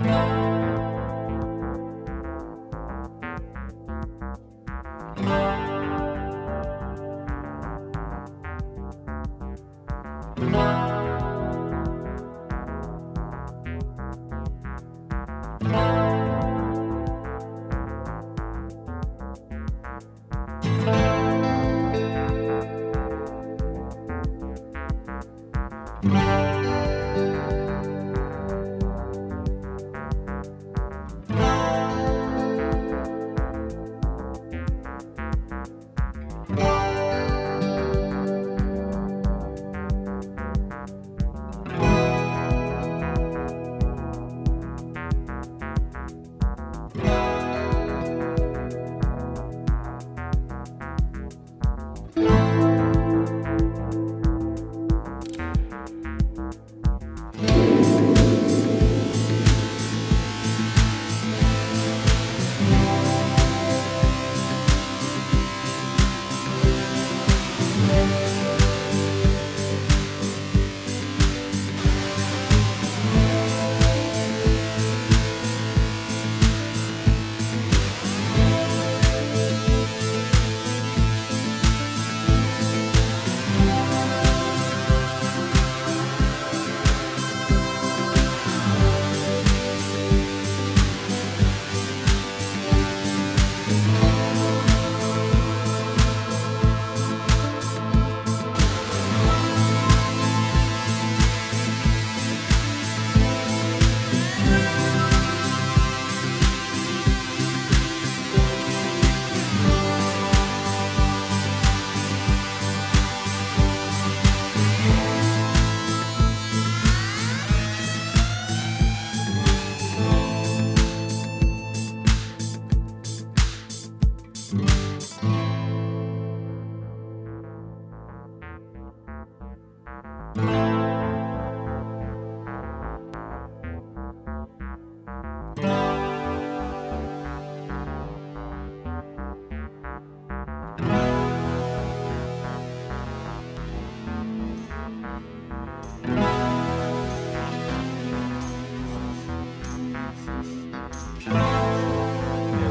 Yeah,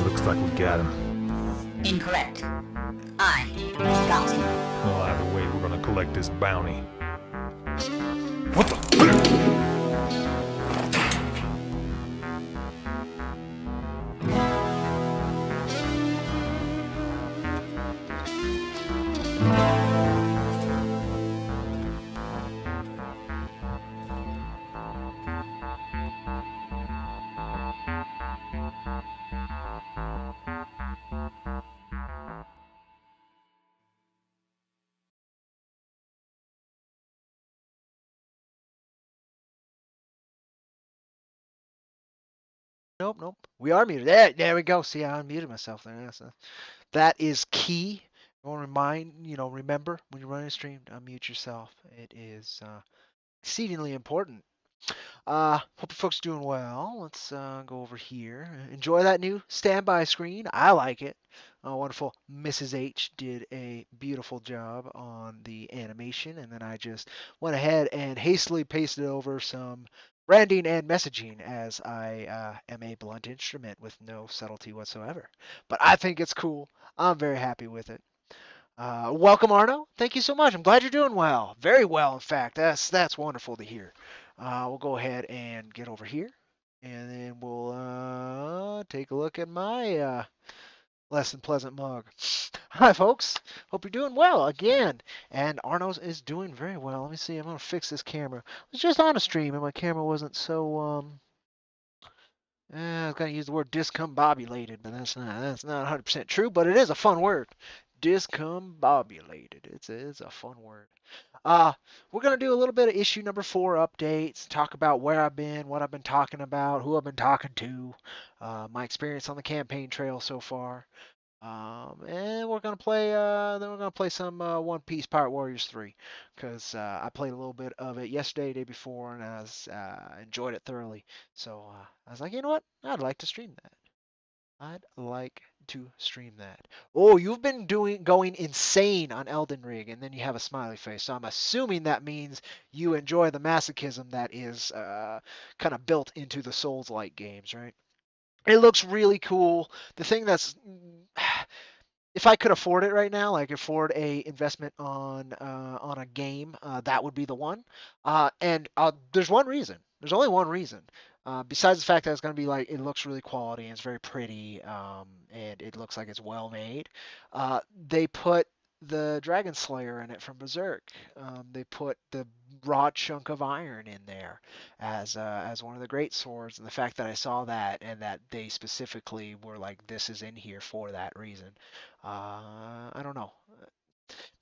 looks like we got him. Incorrect. I got him. Well, either way, we're gonna collect this bounty. What the? Nope, nope. We are muted. There we go. See, I unmuted myself there. That is key. I want to remember when you're running a stream to unmute yourself. It is exceedingly important. Hope you folks are doing well. Let's go over here. Enjoy that new standby screen. I like it. Wonderful Mrs. H did a beautiful job on the animation, and then I just went ahead and hastily pasted over some branding and messaging as I am a blunt instrument with no subtlety whatsoever. But I think it's cool. I'm very happy with it. Welcome, Arno. Thank you so much. I'm glad you're doing well. Very well, in fact. That's wonderful to hear. We'll go ahead and get over here, and then we'll take a look at my less than pleasant mug. Hi, folks. Hope you're doing well again. And Arno's is doing very well. Let me see. I'm gonna fix this camera. I was just on a stream, and my camera wasn't so I was gonna use the word discombobulated, but that's not 100% true. But it is a fun word. Discombobulated. It's a fun word. We're gonna do a little bit of issue number 4 updates, talk about where I've been, what I've been talking about, who I've been talking to, my experience on the campaign trail so far. And we're gonna play. Then we're gonna play some One Piece Pirate Warriors 3, because I played a little bit of it yesterday, day before, and I enjoyed it thoroughly. So I was like, you know what? I'd like to stream that. I'd like to stream that. Oh, you've been going insane on Elden Ring, and then you have a smiley face. So I'm assuming that means you enjoy the masochism that is kind of built into the Souls-like games, right? It looks really cool. The thing that's if I could afford it right now, like afford a investment on a game, that would be the one. And there's one reason. There's only one reason. Besides the fact that it's going to be like it looks really quality and it's very pretty, and it looks like it's well made. They put the Dragon Slayer in it from Berserk. They put the raw chunk of iron in there as one of the great swords, and the fact that I saw that and that they specifically were like, this is in here for that reason. I don't know.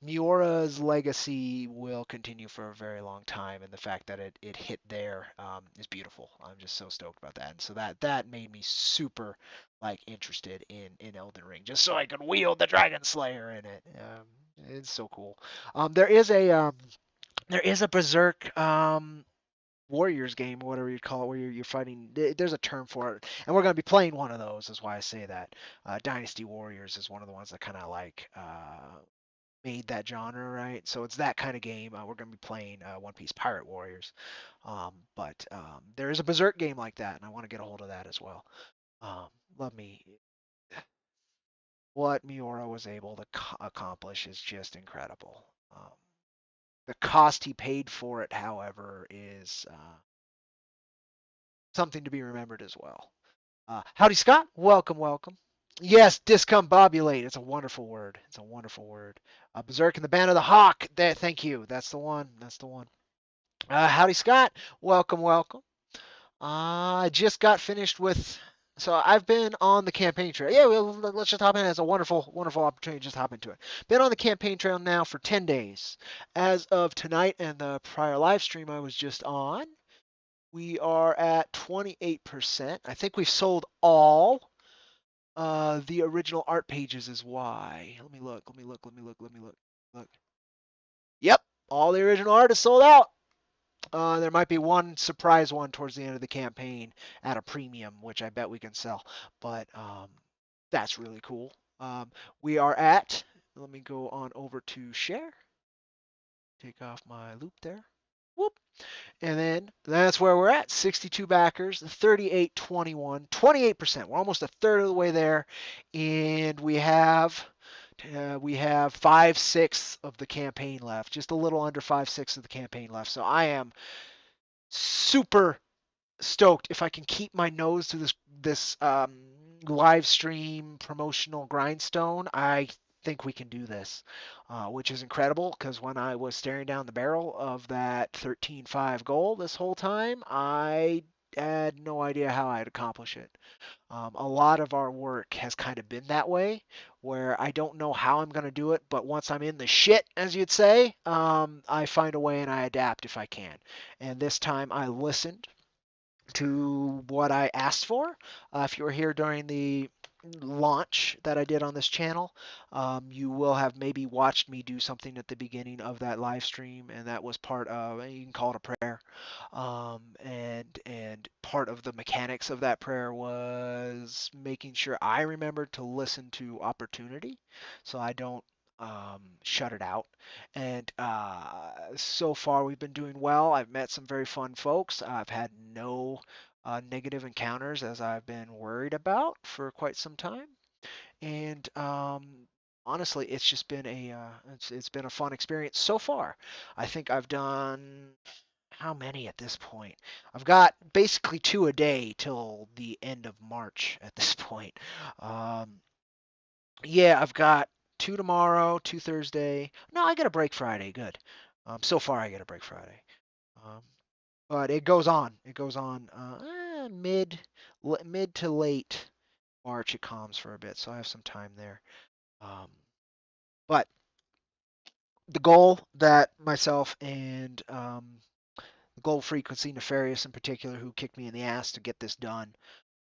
Miora's legacy will continue for a very long time, and the fact that it hit there is beautiful. I'm just so stoked about that, and so that made me super like interested in Elden Ring, just so I could wield the Dragon Slayer in it. It's so cool. There is a Berserk Warriors game, or whatever you call it, where you're fighting. There's a term for it, and we're going to be playing one of those. Is why I say that. Dynasty Warriors is one of the ones that kind of like made that genre, right? So it's that kind of game. We're going to be playing One Piece Pirate Warriors, but there is a Berserk game like that, and I want to get a hold of that as well. Love me. What Miura was able to accomplish is just incredible. The cost he paid for it, however, is something to be remembered as well. Howdy, Scott. Welcome, welcome. Yes, discombobulate. It's a wonderful word. It's a wonderful word. Berserk and the Band of the Hawk. Thank you. That's the one. That's the one. Howdy, Scott. Welcome, welcome. I just got finished with. So I've been on the campaign trail. Yeah, well, let's just hop in. It's a wonderful, wonderful opportunity to just hop into it. Been on the campaign trail now for 10 days. As of tonight and the prior live stream I was just on, we are at 28%. I think we've sold all the original art pages is why. Let me look. Let me look. Let me look. Let me look. Look. Yep, all the original art is sold out. There might be one surprise one towards the end of the campaign at a premium, which I bet we can sell. But that's really cool. We are at. Let me go on over to share. Take off my loop there. Whoop. And then that's where we're at. 62 backers, 38.21, 28%. We're almost a third of the way there, and we have 5/6 of the campaign left. Just a little under 5/6 of the campaign left. So I am super stoked if I can keep my nose to this live stream promotional grindstone. I think we can do this, which is incredible because when I was staring down the barrel of that 13.5 goal this whole time, I had no idea how I'd accomplish it. A lot of our work has kind of been that way, where I don't know how I'm going to do it, but once I'm in the shit, as you'd say, I find a way and I adapt if I can. And this time I listened to what I asked for. If you were here during the launch that I did on this channel, you will have maybe watched me do something at the beginning of that live stream, and that was part of, you can call it a prayer. And part of the mechanics of that prayer was making sure I remembered to listen to opportunity, so I don't shut it out. And so far, we've been doing well. I've met some very fun folks. I've had no negative encounters as I've been worried about for quite some time. And honestly, it's just been it's been a fun experience so far. I think I've done how many at this point? I've got basically two a day till the end of March at this point. Um, yeah, I've got two tomorrow, two Thursday. No, I get a break Friday. Good. So far, I get a break Friday. Um, but it goes on. It goes on mid to late March. It calms for a bit, so I have some time there. Um, but the goal that myself and Gold Frequency Nefarious in particular, who kicked me in the ass to get this done,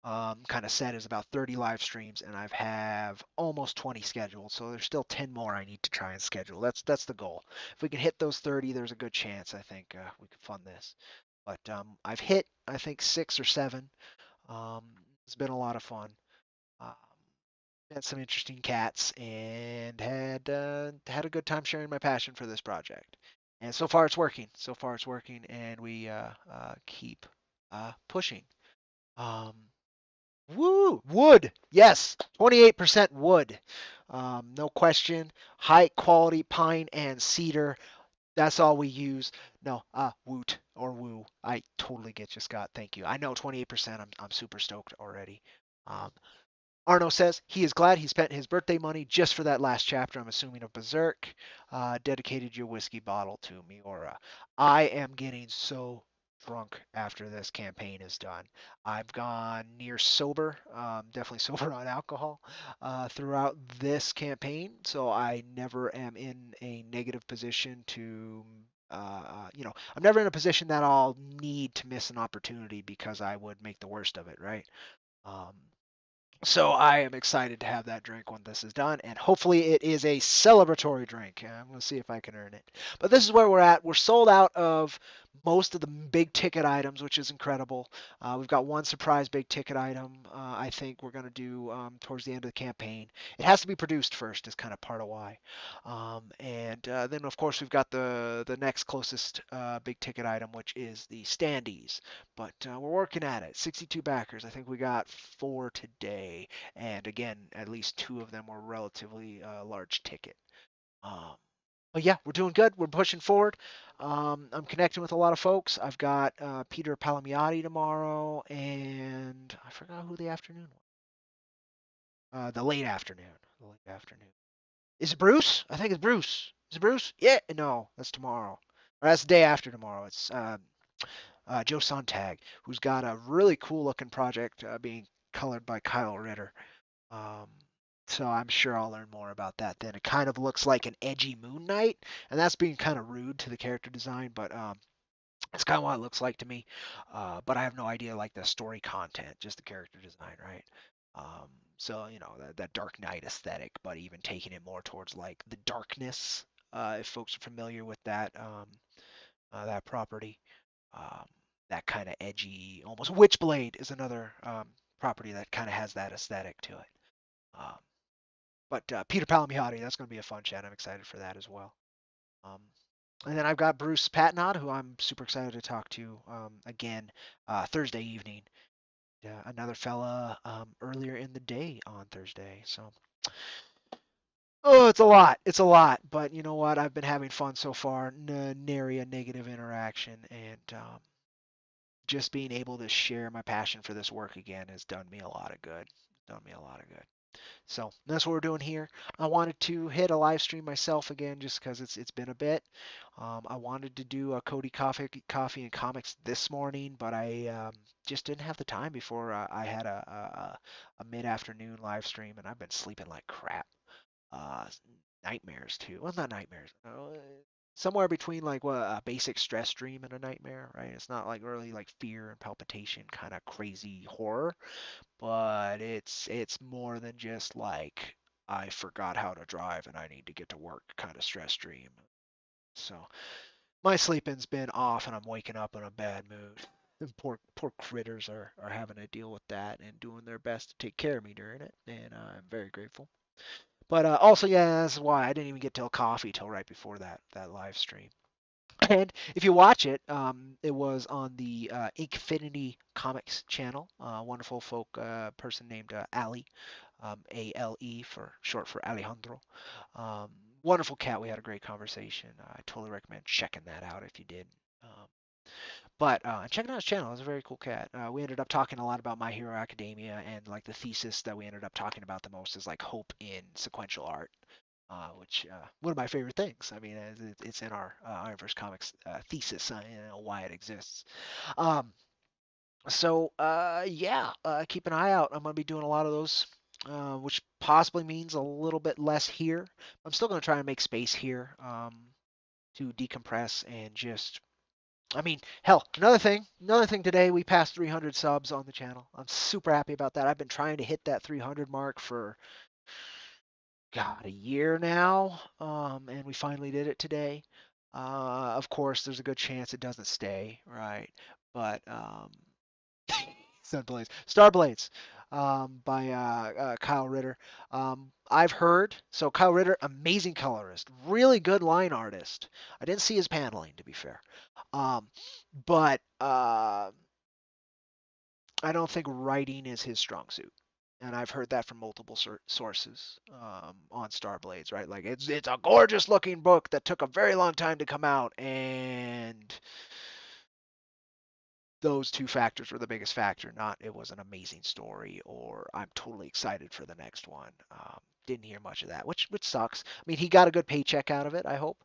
kind of set is about 30 live streams, and I've have almost 20 scheduled. So there's still 10 more I need to try and schedule. That's the goal. If we can hit those 30, there's a good chance I think we can fund this. But I've hit I think 6 or 7. Um, it's been a lot of fun. Um, met some interesting cats, and had a good time sharing my passion for this project. And so far it's working. So far it's working, and we keep pushing. Um, Woo! Wood. Yes. 28% wood. No question. High quality pine and cedar. That's all we use. No, woot or woo. I totally get you, Scott. Thank you. I know 28%. I'm super stoked already. Um, Arno says he is glad he spent his birthday money just for that last chapter, I'm assuming, of Berserk. Dedicated your whiskey bottle to Miura. I am getting so drunk after this campaign is done. I've gone near sober, definitely sober on alcohol, throughout this campaign, so I never am in a negative position to. I'm never in a position that I'll need to miss an opportunity because I would make the worst of it, right? Um, so I am excited to have that drink when this is done, and hopefully it is a celebratory drink. I'm going to see if I can earn it. But this is where we're at. We're sold out of most of the big ticket items, which is incredible. We've got one surprise big ticket item I think we're going to do towards the end of the campaign. It has to be produced first, is kind of part of why. And then, of course, we've got the next closest big ticket item, which is the standees. But we're working at it. 62 backers. I think we got 4 today. And again, at least 2 of them were relatively large ticket. Um, but yeah, we're doing good. We're pushing forward. I'm connecting with a lot of folks. I've got Peter Palamiati tomorrow, and I forgot who the afternoon was. The late afternoon. The late afternoon. Is it Bruce? I think it's Bruce. Is it Bruce? Yeah. No, that's tomorrow. Or that's the day after tomorrow. It's Joe Sontag, who's got a really cool looking project being colored by Kyle Ritter. Um, so I'm sure I'll learn more about that then. It kind of looks like an edgy Moon Knight, and that's being kind of rude to the character design, but it's kind of what it looks like to me. But I have no idea like the story content, just the character design, right? Um, so that Dark Knight aesthetic, but even taking it more towards like the darkness. If folks are familiar with that property. Um, that kind of edgy, almost Witchblade is another property that kind of has that aesthetic to it. Um, but Peter Palamiati, that's going to be a fun chat. I'm excited for that as well. Um, and then I've got Bruce Patnod, who I'm super excited to talk to again Thursday evening. Another fella earlier in the day on Thursday. So, oh, it's a lot. It's a lot. But you know what? I've been having fun so far. Nary a negative interaction. And just being able to share my passion for this work again has done me a lot of good. Done me a lot of good. So that's what we're doing here. I wanted to hit a live stream myself again just because it's been a bit. I wanted to do a Cody Coffee and Comics this morning, but I just didn't have the time before I had a mid-afternoon live stream, and I've been sleeping like crap. Uh, Nightmares too. Well, not nightmares. Somewhere between like what a basic stress dream and a nightmare, right? It's not like really like fear and palpitation kind of crazy horror, but it's more than just like I forgot how to drive and I need to get to work kind of stress dream. So my sleeping's been off and I'm waking up in a bad mood. And poor critters are having to deal with that and doing their best to take care of me during it, and I'm very grateful. But also, yeah, that's why I didn't even get till coffee till right before that live stream. And if you watch it, it was on the Inkfinity Comics channel. Wonderful folk person named Ali, Ale for short for Alejandro. Um, Wonderful cat. We had a great conversation. I totally recommend checking that out if you did. Um, but checking out his channel. It's a very cool cat. We ended up talking a lot about My Hero Academia, and like the thesis that we ended up talking about the most is like hope in sequential art, which one of my favorite things. I mean, it's in our IronVerse Comics thesis, why it exists. Um, so yeah, keep an eye out. I'm gonna be doing a lot of those, which possibly means a little bit less here. I'm still gonna try and make space here to decompress and just. I mean, hell, another thing today, we passed 300 subs on the channel. I'm super happy about that. I've been trying to hit that 300 mark for God, a year now, and we finally did it today. Of course, there's a good chance it doesn't stay, right? But Sunblades, Starblades, by Kyle Ritter. I've heard so Kyle Ritter, amazing colorist, really good line artist. I didn't see his paneling, to be fair, um, but I don't think writing is his strong suit. And I've heard that from multiple sources on Starblades, right? Like it's a gorgeous looking book that took a very long time to come out, and those two factors were the biggest factor. Not it was an amazing story or I'm totally excited for the next one. Didn't hear much of that, which sucks. I mean, he got a good paycheck out of it, I hope,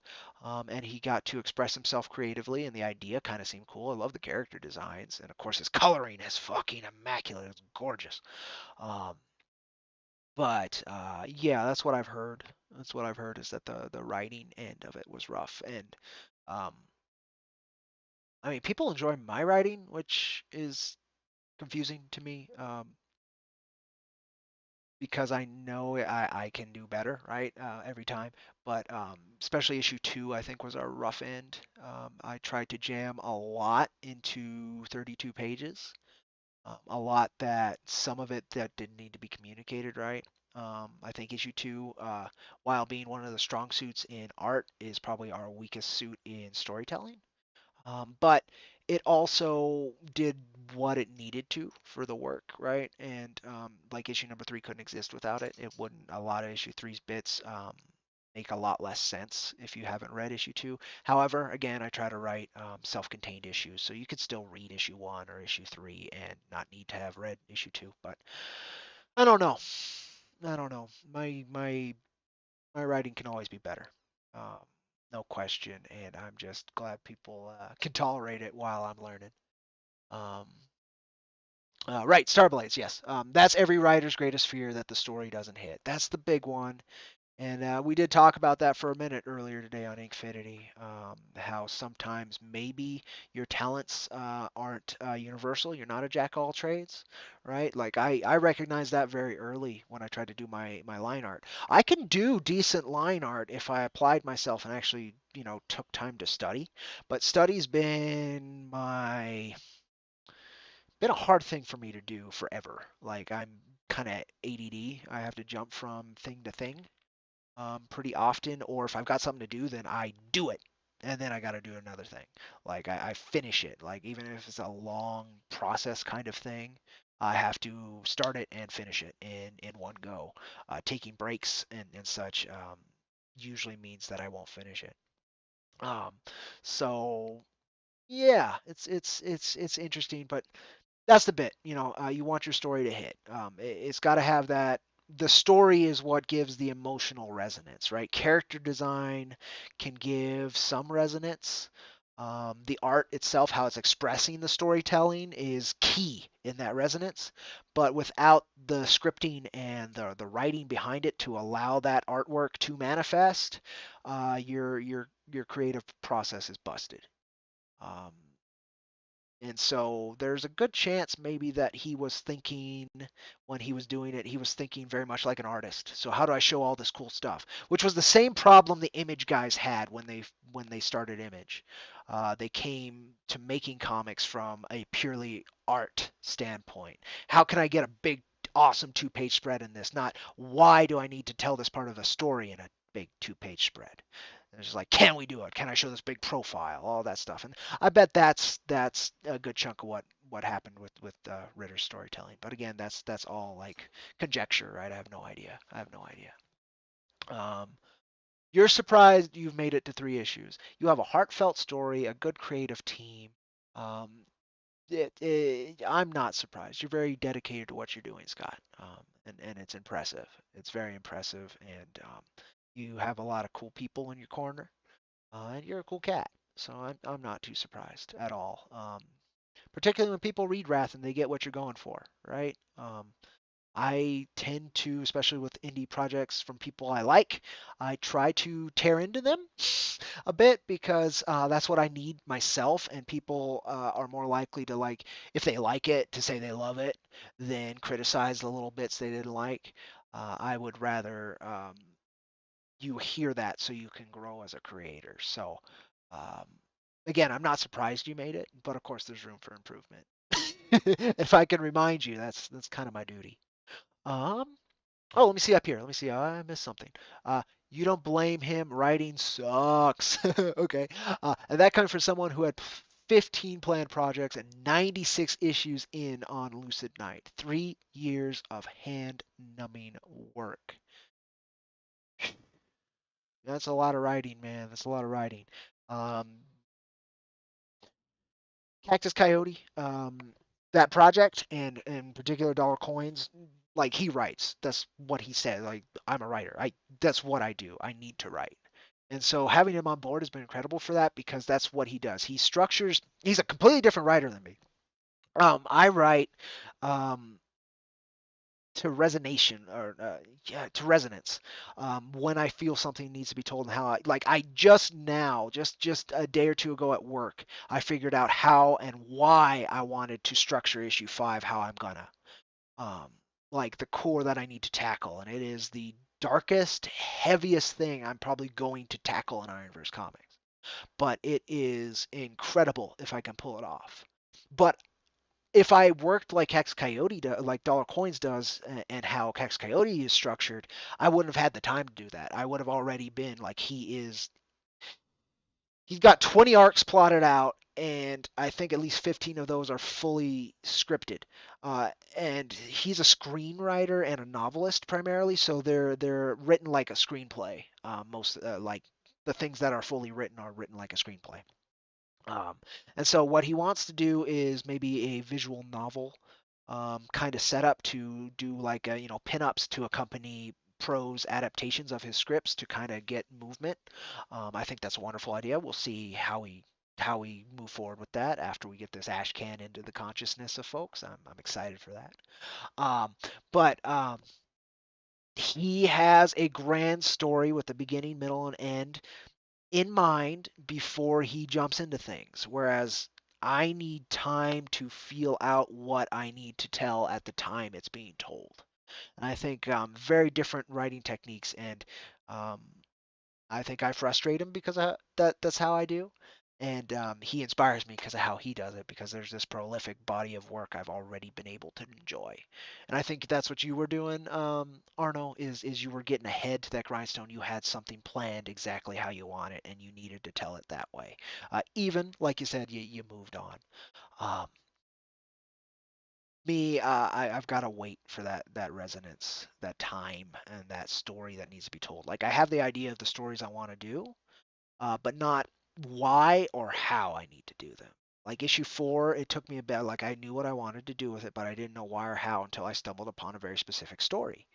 and he got to express himself creatively, and the idea kind of seemed cool. I love the character designs, and of course his coloring is fucking immaculate. It's gorgeous. Um, but yeah, that's what I've heard. That's what I've heard is that the writing end of it was rough, and um, I mean, people enjoy my writing, which is confusing to me because I know I can do better, right? Every time. But especially issue two, I think was a rough end. I tried to jam a lot into 32 pages, a lot that some of it that didn't need to be communicated, right? I think issue two, while being one of the strong suits in art, is probably our weakest suit in storytelling. But it also did what it needed to for the work, right? And like issue number three couldn't exist without it. It wouldn't. A lot of issue three's bits make a lot less sense if you haven't read issue two. However, again, I try to write self-contained issues, so you could still read issue one or issue three and not need to have read issue two. But I don't know. I don't know. My writing can always be better. Um, no question, and I'm just glad people can tolerate it while I'm learning. Um, right, Starblades, yes. That's every writer's greatest fear that the story doesn't hit. That's the big one. And we did talk about that for a minute earlier today on Inkfinity. How sometimes maybe your talents aren't universal. You're not a jack of all trades, right? Like I recognize that very early when I tried to do my line art. I can do decent line art if I applied myself and actually, took time to study. But study's been a hard thing for me to do forever. Like I'm kind of ADD. I have to jump from thing to thing pretty often, or if I've got something to do, then I do it, and then I got to do another thing. Like I finish it. Like even if it's a long process kind of thing, I have to start it and finish it in one go. Taking breaks and such usually means that I won't finish it. Um, so yeah, it's interesting, but that's the bit. You want your story to hit. It's got to have that. The story is what gives the emotional resonance, right? Character design can give some resonance. The art itself, how it's expressing the storytelling, is key in that resonance. But without the scripting and the writing behind it to allow that artwork to manifest, your creative process is busted. Um, and so there's a good chance maybe that he was thinking when he was doing it, he was thinking very much like an artist. So how do I show all this cool stuff? Which was the same problem the Image guys had when they started Image. They came to making comics from a purely art standpoint. How can I get a big, awesome two-page spread in this? Not why do I need to tell this part of the story in a big two-page spread? It's just like, can we do it? Can I show this big profile? All that stuff, and I bet that's a good chunk of what happened with Ritter's storytelling. But again, that's all like conjecture, right? I have no idea. I have no idea. Um, you're surprised you've made it to three issues. You have a heartfelt story, a good creative team. Um, I'm not surprised. You're very dedicated to what you're doing, Scott, and it's impressive. It's very impressive, and you have a lot of cool people in your corner, and you're a cool cat. So I'm not too surprised at all. Particularly when people read Wrath and they get what you're going for, right? I tend to, especially with indie projects from people I like, I try to tear into them a bit because that's what I need myself, and people are more likely to like, if they like it, to say they love it than criticize the little bits they didn't like. I would rather you hear that so you can grow as a creator. So, um, again, I'm not surprised you made it, but of course, there's room for improvement. If I can remind you, that's kind of my duty. Um, oh, let me see up here. Let me see. I missed something. Uh, you don't blame him. Writing sucks. Okay. And that comes from someone who had 15 planned projects and 96 issues in on Lucid Night. 3 years of hand-numbing work. That's a lot of writing, man. That's a lot of writing. Um, Cactus Coyote, that project, and in particular Dollar Coins, like he writes. That's what he said. Like I'm a writer. That's what I do. I need to write. And so having him on board has been incredible for that because that's what he does. He structures. He's a completely different writer than me. I write um, to resonation or yeah to resonance when I feel something needs to be told and how I just now just a day or two ago at work I figured out how and why I wanted to structure issue 5 how I'm gonna um, like the core that I need to tackle, and it is the darkest heaviest thing I'm probably going to tackle in IronVerse Comics, but it is incredible if I can pull it off. But if I worked like Hex Coyote like Dollar Coins does, and how Hex Coyote is structured, I wouldn't have had the time to do that. I would have already been like he is. He's got 20 arcs plotted out, and I think at least 15 of those are fully scripted. And he's a screenwriter and a novelist primarily, so they're written like a screenplay. Most like the things that are fully written are written like a screenplay. Um, and so what he wants to do is maybe a visual novel kind of setup to do like pinups to accompany prose adaptations of his scripts to kind of get movement. I think that's a wonderful idea. We'll see how we move forward with that after we get this ash can into the consciousness of folks. I'm excited for that. Um, but he has a grand story with a beginning, middle, and end in mind before he jumps into things. Whereas I need time to feel out what I need to tell at the time it's being told. And I think very different writing techniques, and um, I think I frustrate him because that's how I do. And he inspires me because of how he does it, because there's this prolific body of work I've already been able to enjoy. And I think that's what you were doing, Arno, is you were getting ahead to that grindstone. You had something planned exactly how you want it, and you needed to tell it that way. Even, like you said, you moved on. Um, I've got to wait for that resonance, that time, and that story that needs to be told. Like I have the idea of the stories I want to do, but not why or how I need to do them. Like issue 4, it took me a bit. Like I knew what I wanted to do with it, but I didn't know why or how until I stumbled upon a very specific story.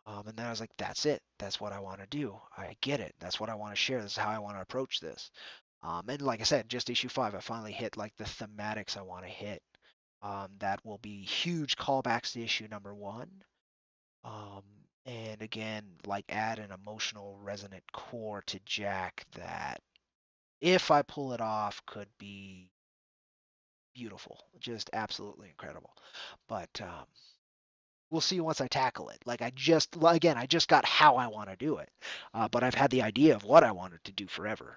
And then I was like, that's it. That's what I want to do. I get it. That's what I want to share. This is how I want to approach this. And like I said, just issue 5, I finally hit like the thematics I want to hit. That will be huge callbacks to issue number 1. Um, and again, like add an emotional resonant core to Jack that if I pull it off, could be beautiful, just absolutely incredible. But we'll see once I tackle it. I just got how I want to do it, but I've had the idea of what I wanted to do forever.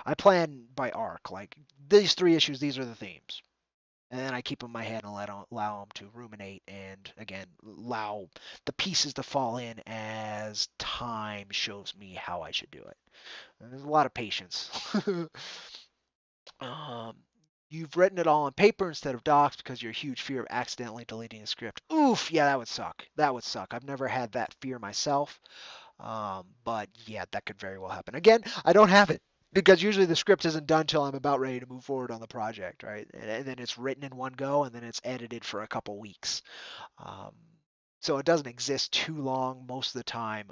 I plan by arc, like these 3 issues, these are the themes. And then I keep them in my head and allow them to ruminate and again allow the pieces to fall in as time shows me how I should do it. And there's a lot of patience. Um, you've written it all on paper instead of docs because your huge fear of accidentally deleting a script. Oof, yeah, that would suck. That would suck. I've never had that fear myself. But yeah, that could very well happen. Again, I don't have it because usually the script isn't done till I'm about ready to move forward on the project, right? And then it's written in one go and then it's edited for a couple weeks. Um, so it doesn't exist too long most of the time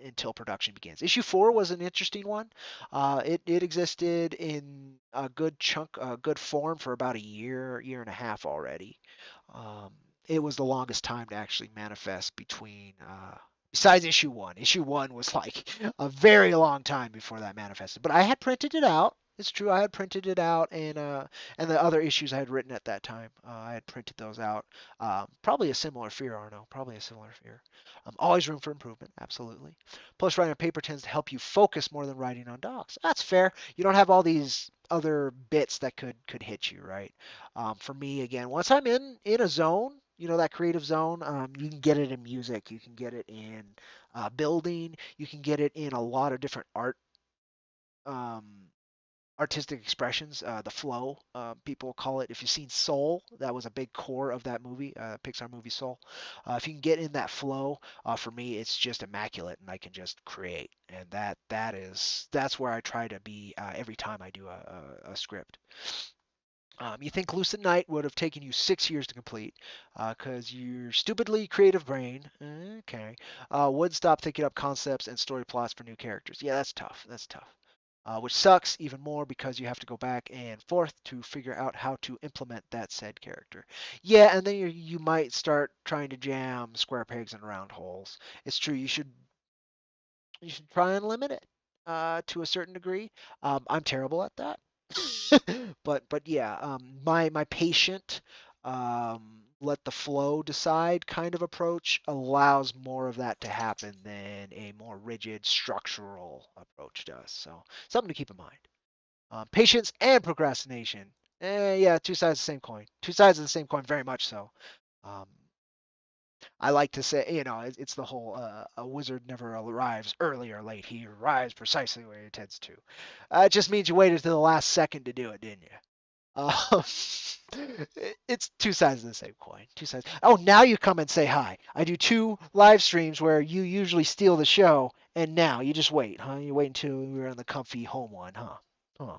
until production begins. Issue 4 was an interesting one. It existed in a good chunk, a good form for about a year and a half already. Um, it was the longest time to actually manifest between. Besides issue 1, issue 1 was like a very long time before that manifested. But I had printed it out. It's true, I had printed it out, and the other issues I had written at that time, I had printed those out. Probably a similar fear, Arno. Probably a similar fear. Always room for improvement, absolutely. Plus, writing on paper tends to help you focus more than writing on docs. That's fair. You don't have all these other bits that could hit you, right? For me, again, once I'm in a zone, that creative zone, you can get it in music, you can get it in building, you can get it in a lot of different um, artistic expressions. The flow, people call it. If you've seen Soul, that was a big core of that movie, Pixar movie Soul. If you can get in that flow, for me, it's just immaculate, and I can just create. And that's where I try to be every time I do a script. You think Lucid Night would have taken you 6 years to complete because your stupidly creative brain, okay, would stop thinking up concepts and story plots for new characters. Yeah, that's tough. That's tough. Which sucks even more because you have to go back and forth to figure out how to implement that said character. Yeah, and then you might start trying to jam square pegs in round holes. It's true. You should try and limit it to a certain degree. I'm terrible at that. But yeah, my patient, let the flow decide kind of approach allows more of that to happen than a more rigid structural approach does. So something to keep in mind. Patience and procrastination. Yeah, two sides of the same coin. Two sides of the same coin, very much so. Um, I like to say, it's the whole a wizard never arrives early or late. He arrives precisely where he intends to. It just means you waited to the last second to do it, didn't you? Um, it's two sides of the same coin. Two sides. Oh, now you come and say hi. I do two live streams where you usually steal the show, and now you just wait, huh? You wait until we're on the comfy home one, huh? Huh.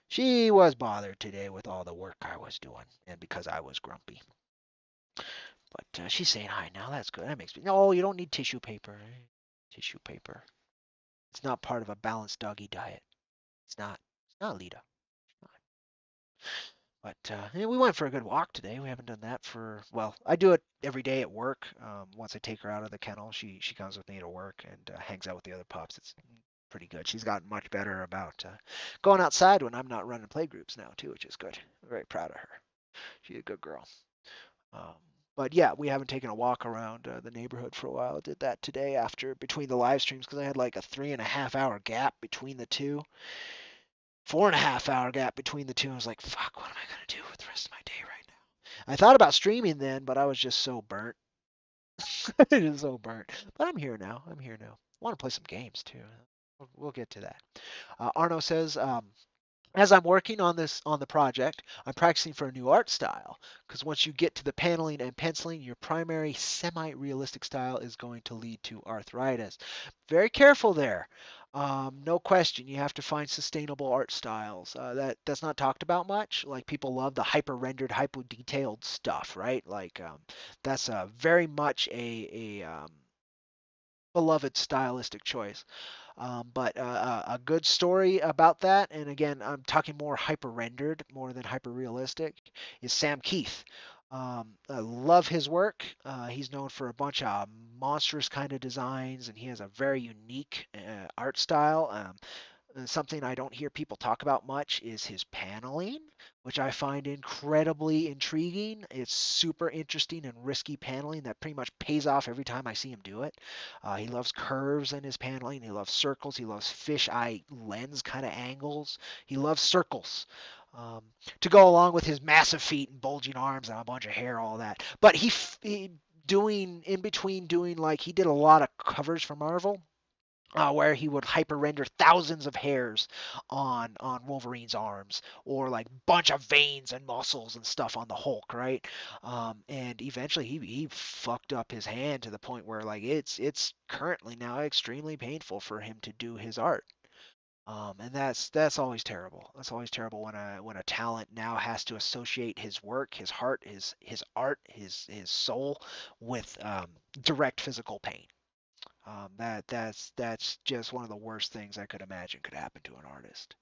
She was bothered today with all the work I was doing, and because I was grumpy. But she's saying hi now. That's good. That makes me. No, you don't need tissue paper. Tissue paper. It's not part of a balanced doggy diet. It's not. It's not, Lita. But yeah, we went for a good walk today. We haven't done that for, well, I do it every day at work. Once I take her out of the kennel, she comes with me to work and hangs out with the other pups. It's pretty good. She's gotten much better about going outside when I'm not running play groups now too, which is good. I'm very proud of her. She's a good girl. Um, but yeah, we haven't taken a walk around the neighborhood for a while. I did that today after between the live streams because I had like a 3.5 hour gap between the two. 4.5 hour gap between the two. I was like, fuck, what am I gonna do with the rest of my day right now? I thought about streaming then, but I was just so burnt. Just so burnt. But I'm here now. I'm here now. I want to play some games too. We'll get to that. Arno says, as I'm working on the project, I'm practicing for a new art style because once you get to the paneling and penciling, your primary semi-realistic style is going to lead to arthritis. Very careful there. No question, you have to find sustainable art styles. That's not talked about much. Like people love the hyper rendered, hyper detailed stuff, right? Like that's very much a beloved stylistic choice. But a good story about that, and again, I'm talking more hyper rendered more than hyper realistic, is Sam Keith. I love his work. He's known for a bunch of monstrous kind of designs, and he has a very unique art style. Something I don't hear people talk about much is his paneling, which I find incredibly intriguing. It's super interesting and risky paneling that pretty much pays off every time I see him do it. He loves curves in his paneling. He loves circles. He loves fisheye lens kind of angles. He loves circles. Um, to go along with his massive feet and bulging arms and a bunch of hair, all that. But he doing in between doing like he did a lot of covers for Marvel where he would hyper render thousands of hairs on Wolverine's arms, or like bunch of veins and muscles and stuff on the Hulk, right? And eventually he fucked up his hand to the point where like it's currently now extremely painful for him to do his art. And that's always terrible. That's always terrible when a talent now has to associate his work, his heart, his art, his soul with direct physical pain. That's just one of the worst things I could imagine could happen to an artist.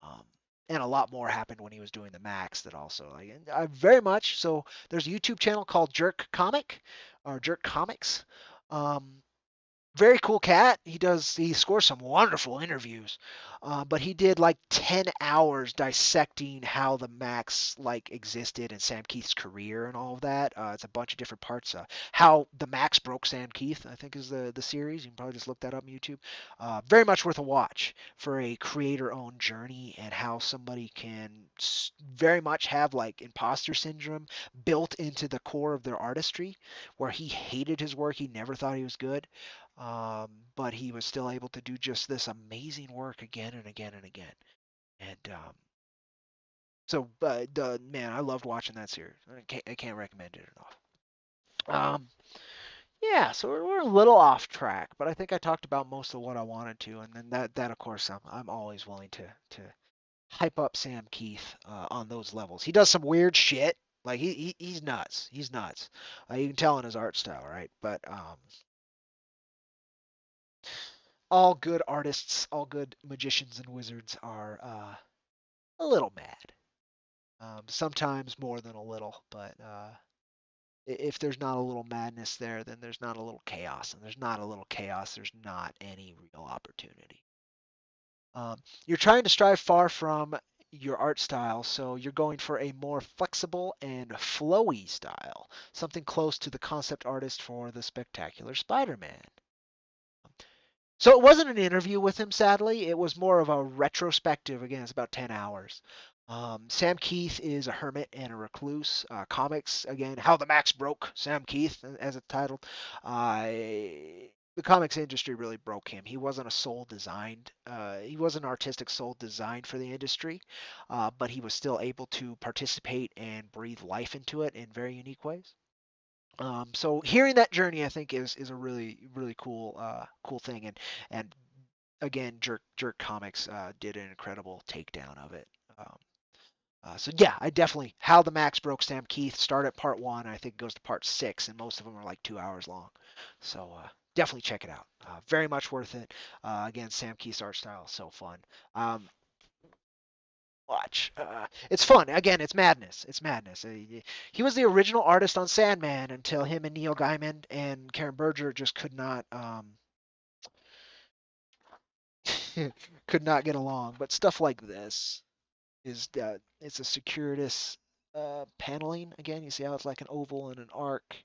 Um, and a lot more happened when he was doing the Max that also like and I very much so. There's a YouTube channel called Jerk Comic or Jerk Comics. Um, very cool cat. He scores some wonderful interviews, but he did like 10 hours dissecting how the Max like existed and Sam Keith's career and all of that. It's a bunch of different parts. How the Max broke Sam Keith, I think, is the series. You can probably just look that up on YouTube. Very much worth a watch for a creator-owned journey and how somebody can very much have like imposter syndrome built into the core of their artistry, where he hated his work, he never thought he was good, but he was still able to do just this amazing work again and again and again. And man, I loved watching that series. I can't recommend it enough. Yeah, so we're a little off track, but I think I talked about most of what I wanted to, and then that of course I'm always willing to hype up Sam Keith on those levels. He does some weird shit. Like he's nuts. He's nuts. You can tell in his art style, right? But all good artists, all good magicians and wizards are a little mad. Sometimes more than a little, but if there's not a little madness there, then there's not a little chaos, and there's not a little chaos, there's not any real opportunity. You're trying to strive far from your art style, so you're going for a more flexible and flowy style, something close to the concept artist for the Spectacular Spider-Man. So it wasn't an interview with him, sadly. It was more of a retrospective. Again, it's about 10 hours. Sam Keith is a hermit and a recluse. Comics, again, How the Max Broke Sam Keith, as it's titled. The comics industry really broke him. He wasn't a soul designed, he wasn't an artistic soul designed for the industry, but he was still able to participate and breathe life into it in very unique ways. So hearing that journey, I think, is a really cool thing, and again, Jerk Comics did an incredible takedown of it. So yeah, I definitely How the Max Broke Sam Keith. Start at part one. I think it goes to part six, and most of them are like 2 hours long. So definitely check it out. Very much worth it. Again, Sam Keith's art style is so fun. Watch. It's fun. Again, it's madness. It's madness. He was the original artist on Sandman until him and Neil Gaiman and Karen Berger just could not could not get along. But stuff like this is it's a circuitous paneling. Again, you see how it's like an oval and an arc.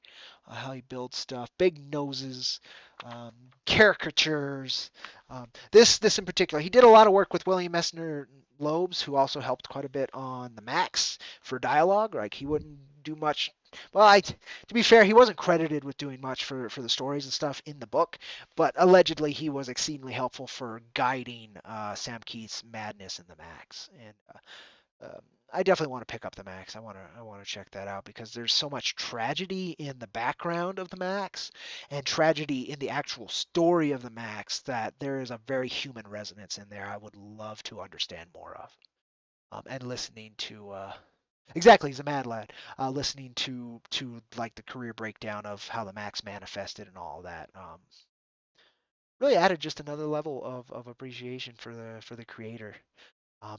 How he builds stuff. Big noses, um, caricatures. This in particular, he did a lot of work with William Messner Loebs, who also helped quite a bit on the Max for dialogue. Like he wouldn't do much. Well, to be fair, he wasn't credited with doing much for the stories and stuff in the book, but allegedly he was exceedingly helpful for guiding Sam Keith's madness in the Max. And I definitely want to pick up the Max. I want to check that out because there's so much tragedy in the background of the Max and tragedy in the actual story of the Max that there is a very human resonance in there. I would love to understand more of. And listening to exactly, he's a mad lad. Listening to like the career breakdown of how the Max manifested and all that. Really added just another level of appreciation for the creator.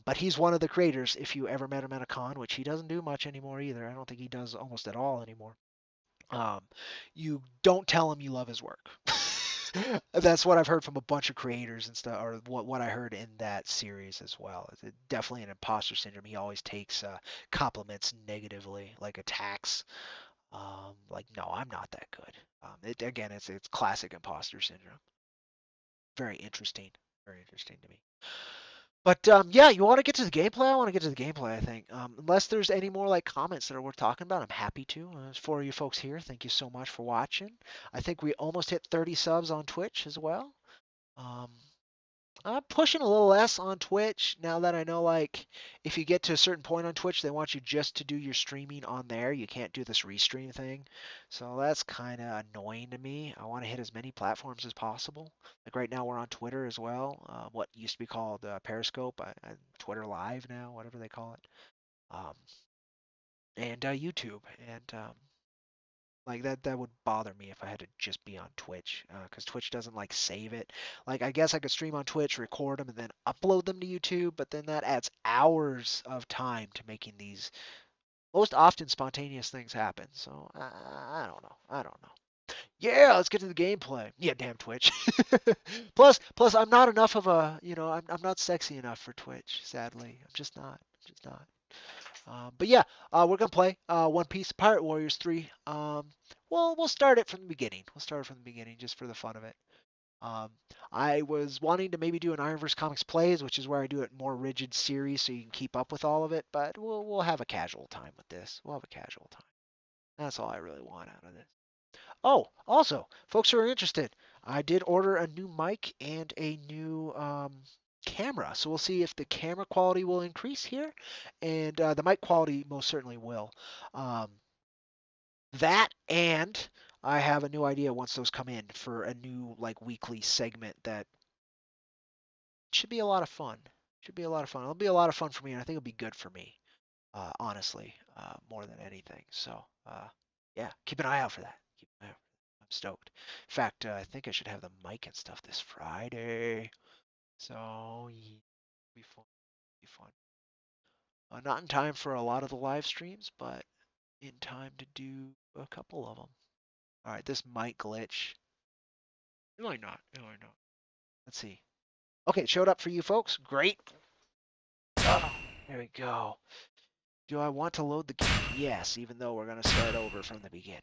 But he's one of the creators. If you ever met him at a con, which he doesn't do much anymore either, I don't think he does almost at all anymore. Um, you don't tell him you love his work. That's what I've heard from a bunch of creators and stuff, or what I heard in that series as well. It's definitely an imposter syndrome. He always takes compliments negatively, like attacks. Like, no, I'm not that good. Again, it's classic imposter syndrome. Very interesting. Very interesting to me. But yeah, you want to get to the gameplay? I want to get to the gameplay, I think. Unless there's any more like comments that are worth talking about, I'm happy to. For you folks here, thank you so much for watching. I think we almost hit 30 subs on Twitch as well. Um, I'm pushing a little less on Twitch now that I know, like, if you get to a certain point on Twitch, they want you just to do your streaming on there. You can't do this restream thing. So that's kind of annoying to me. I want to hit as many platforms as possible. Like right now, we're on Twitter as well. What used to be called Periscope, Twitter Live now, whatever they call it. Um, and YouTube. And like that would bother me if I had to just be on Twitch, because Twitch doesn't like save it. Like I guess I could stream on Twitch, record them, and then upload them to YouTube, but then that adds hours of time to making these most often spontaneous things happen. So I don't know. I don't know. Yeah, let's get to the gameplay. Yeah, damn Twitch. Plus, I'm not enough of a, I'm not sexy enough for Twitch. Sadly, I'm just not. Just not. But yeah, we're gonna play One Piece Pirate Warriors 3. We'll start it from the beginning. We'll start it from the beginning just for the fun of it. Um, I was wanting to maybe do an IronVerse Comics plays, which is where I do it more rigid series so you can keep up with all of it. But we'll have a casual time with this. We'll have a casual time. That's all I really want out of this. Oh, also, folks who are interested, I did order a new mic and a new camera. So we'll see if the camera quality will increase here, and the mic quality most certainly will. Um, that and I have a new idea once those come in for a new like weekly segment that should be a lot of fun. Should be a lot of fun. It'll be a lot of fun for me, and I think it'll be good for me, honestly, more than anything. So, yeah, keep an eye out for that. Keep an eye out. I'm stoked. In fact, I think I should have the mic and stuff this Friday. So, yeah, be fun. Be fun. Not in time for a lot of the live streams, but in time to do a couple of them. All right, this might glitch. It might not. It might not. Let's see. Okay, it showed up for you folks. Great. Oh, there we go. Do I want to load the game? Yes, even though we're going to start over from the beginning.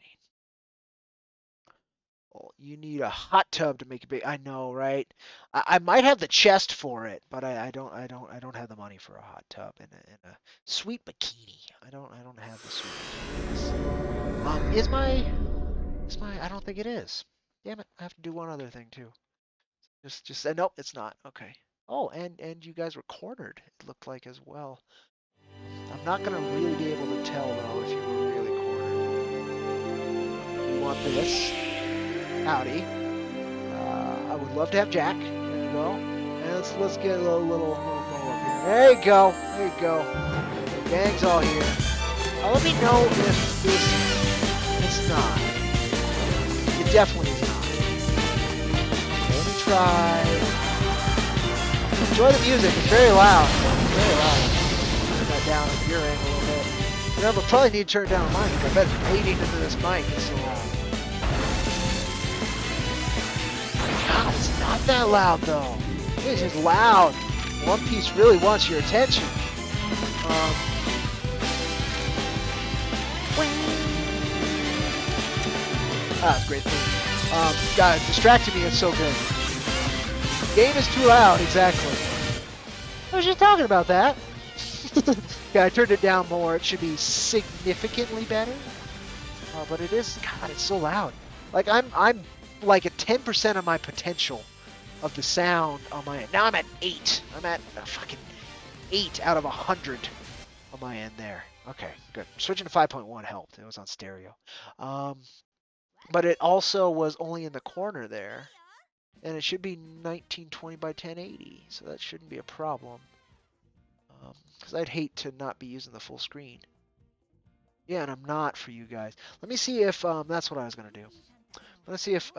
Well, you need a hot tub to make it big. I know, right? I might have the chest for it, but I don't have the money for a hot tub and a sweet bikini. I don't have the sweet bikinis. Is my I don't think it is. Damn it, I have to do one other thing too. Just nope, it's not. Okay. Oh, and you guys were cornered, it looked like as well. I'm not gonna really be able to tell though if you were really cornered. You want this? Howdy. I would love to have Jack. There you go. And let's get a little more up here. There you go. There you go. The gang's all here. Let me know if it's not. It definitely is not. Let me try. Enjoy the music. It's very loud. Very loud. Turn that down at your end a little bit. You know, but probably need to turn it down on mine because I bet it's bleeding into this mic. It's so loud. God, it's not that loud though. This is loud. One Piece really wants your attention. That's a great thing. God, distracting me is so good. Game is too loud, exactly. I was just talking about that. Yeah, I turned it down more. It should be significantly better. But it is, God, it's so loud. Like I'm like at 10% of my potential of the sound on my end. Now I'm at 8. I'm at a fucking 8 out of 100 on my end there. Okay, good. Switching to 5.1 helped. It was on stereo. But it also was only in the corner there. And it should be 1920 by 1080, so that shouldn't be a problem. Because I'd hate to not be using the full screen. Yeah, and I'm not for you guys. Let me see if that's what I was going to do. Let's see if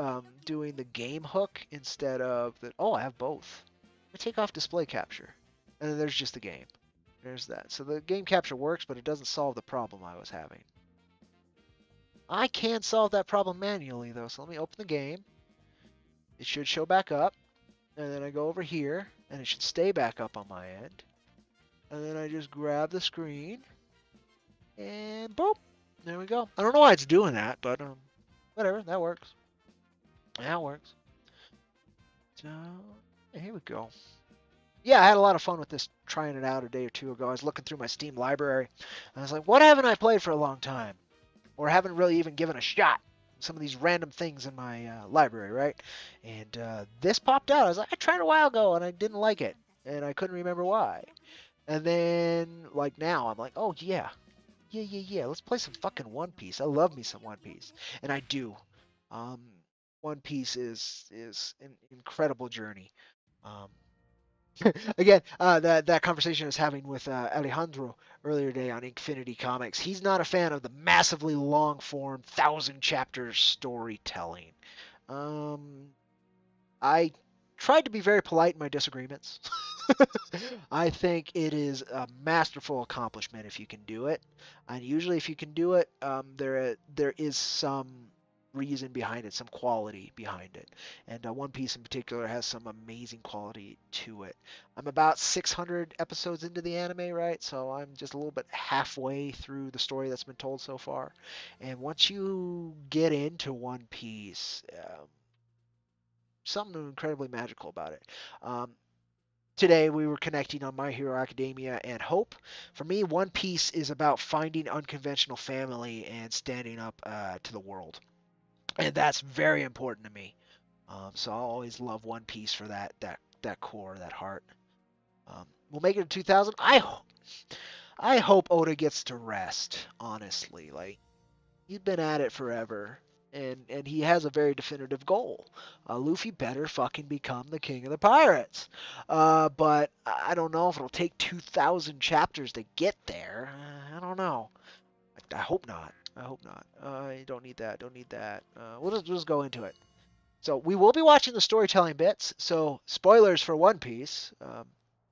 doing the game hook instead of the... Oh, I have both. I take off display capture. And then there's just the game. There's that. So the game capture works, but it doesn't solve the problem I was having. I can solve that problem manually, though. So let me open the game. It should show back up. And then I go over here, and it should stay back up on my end. And then I just grab the screen. And boom. There we go. I don't know why it's doing that, but whatever. That works. That works. So, here we go. Yeah, I had a lot of fun with this, trying it out a day or two ago. I was looking through my Steam library, and I was like, what haven't I played for a long time? Or haven't really even given a shot? Some of these random things in my library, right? And this popped out. I was like, I tried it a while ago, and I didn't like it. And I couldn't remember why. And then, like now, I'm like, oh, yeah. Yeah. Let's play some fucking One Piece. I love me some One Piece. And I do. One Piece is an incredible journey. Again, that conversation I was having with Alejandro earlier today on Infinity Comics. He's not a fan of the massively long form 1,000-chapter storytelling. I tried to be very polite in my disagreements. I think it is a masterful accomplishment if you can do it. And usually if you can do it, there is some reason behind it, some quality behind it. And One Piece in particular has some amazing quality to it. I'm about 600 episodes into the anime, right? So I'm just a little bit halfway through the story that's been told so far. And once you get into One Piece, something incredibly magical about it. Um, Today we were connecting on My Hero Academia and Hope. For me, One Piece is about finding unconventional family and standing up to the world, and that's very important to me. So I'll always love One Piece for that core, that heart. We'll make it to 2000. I hope Oda gets to rest. Honestly, like he's been at it forever, and he has a very definitive goal. Luffy better fucking become the king of the pirates. But I don't know if it'll take 2,000 chapters to get there. I don't know. I hope not. I hope not. I don't need that. Don't need that. We'll just go into it. So we will be watching the storytelling bits. So spoilers for One Piece.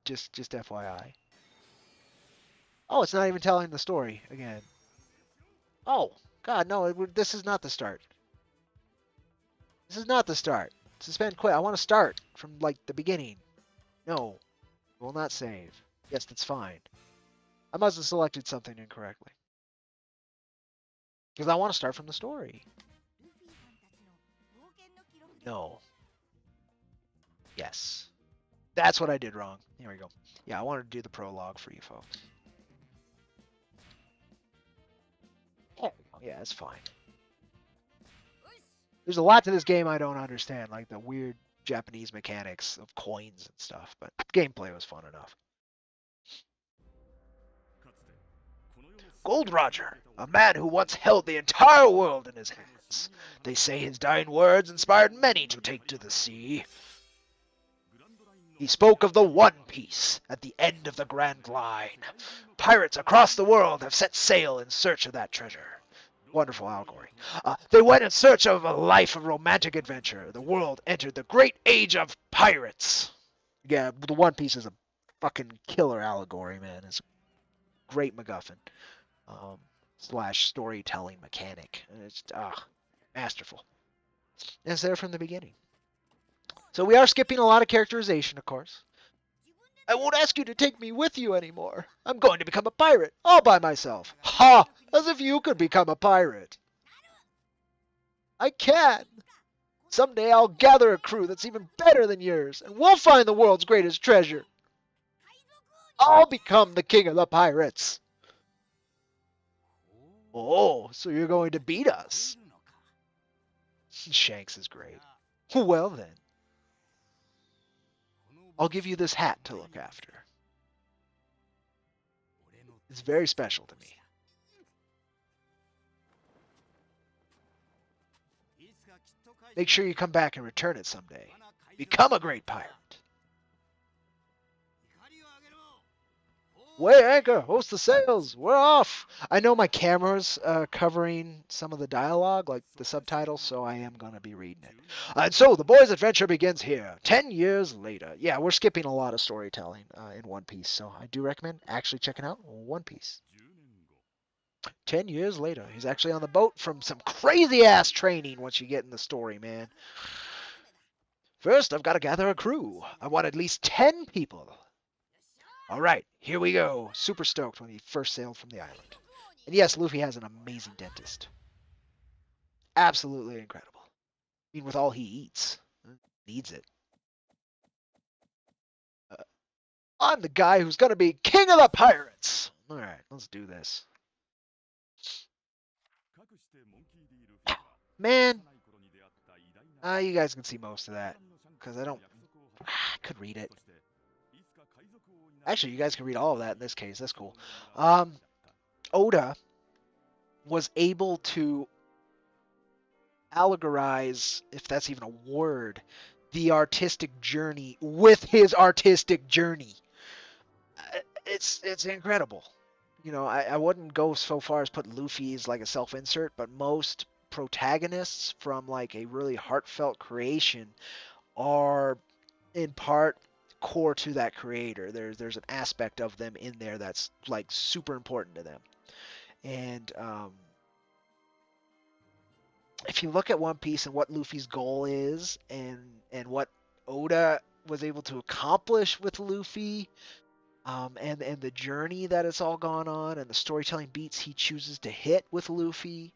Just FYI. Oh, it's not even telling the story again. Oh, God, no, this is not the start. This is not the start. Suspend quit. I want to start from, like, the beginning. No, will not save. Yes, that's fine. I must have selected something incorrectly. Because I want to start from the story. No. Yes. That's what I did wrong. Here we go. Yeah, I wanted to do the prologue for you folks. There we go. Yeah, it's fine. There's a lot to this game I don't understand, like the weird Japanese mechanics of coins and stuff, but gameplay was fun enough. Gold Roger, a man who once held the entire world in his hands. They say his dying words inspired many to take to the sea. He spoke of the One Piece at the end of the Grand Line. Pirates across the world have set sail in search of that treasure. Wonderful allegory. They went in search of a life of romantic adventure. The world entered the great age of pirates. Yeah, the One Piece is a fucking killer allegory, man. It's a great MacGuffin. Slash storytelling mechanic. And it's masterful. And it's there from the beginning. So we are skipping a lot of characterization, of course. I won't ask you to take me with you anymore. I'm going to become a pirate, all by myself. Ha! As if you could become a pirate. I can. Someday I'll gather a crew that's even better than yours, and we'll find the world's greatest treasure. I'll become the king of the pirates. Oh, so you're going to beat us? Shanks is great. Well then. I'll give you this hat to look after. It's very special to me. Make sure you come back and return it someday. Become a great pirate. Weigh anchor, hoist the sails, we're off. I know my camera's covering some of the dialogue, like the subtitles, so I am going to be reading it. And so the boy's adventure begins here, 10 years later. Yeah, we're skipping a lot of storytelling in One Piece, so I do recommend actually checking out One Piece. 10 years later, he's actually on the boat from some crazy-ass training once you get in the story, man. First, I've got to gather a crew. I want at least 10 people. All right, here we go. Super stoked when he first sailed from the island. And yes, Luffy has an amazing dentist. Absolutely incredible. I mean, with all he eats. Needs it. I'm the guy who's going to be king of the pirates. All right, let's do this. Man, you guys can see most of that. Because I could read it. Actually, you guys can read all of that in this case. That's cool. Oda was able to allegorize, if that's even a word, the artistic journey with his artistic journey. It's incredible. You know, I wouldn't go so far as put Luffy as like a self-insert, but most protagonists from like a really heartfelt creation are in part core to that creator. There's an aspect of them in there that's like super important to them. And if you look at One Piece and what Luffy's goal is, and what Oda was able to accomplish with Luffy, and the journey that it's all gone on, and the storytelling beats he chooses to hit with Luffy,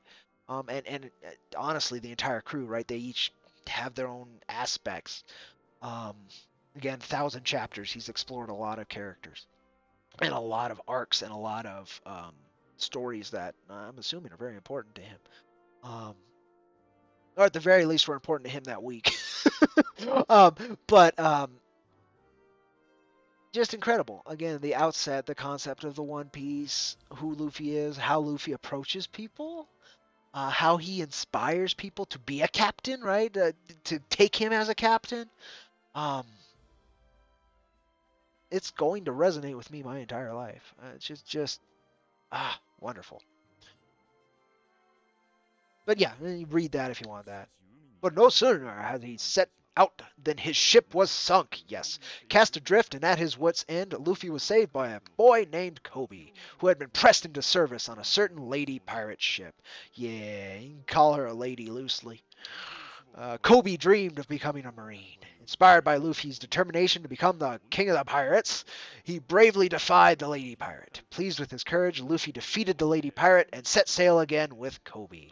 and honestly, the entire crew, right? They each have their own aspects. Um, Again, 1,000 chapters. He's explored a lot of characters and a lot of arcs and a lot of stories that I'm assuming are very important to him. Um, or at the very least, were important to him that week. um, but just incredible. Again, the outset, the concept of the One Piece, who Luffy is, how Luffy approaches people, how he inspires people to be a captain, right? To take him as a captain. Um, it's going to resonate with me my entire life. It's just wonderful. But yeah, you read that if you want that. But no sooner had he set out than his ship was sunk, yes, cast adrift, and at his wits' end, Luffy was saved by a boy named Kobe, who had been pressed into service on a certain lady pirate ship. Yeah, you can call her a lady loosely. Kobe dreamed of becoming a Marine. Inspired by Luffy's determination to become the king of the pirates, he bravely defied the lady pirate. Pleased with his courage, Luffy defeated the lady pirate and set sail again with Kobe.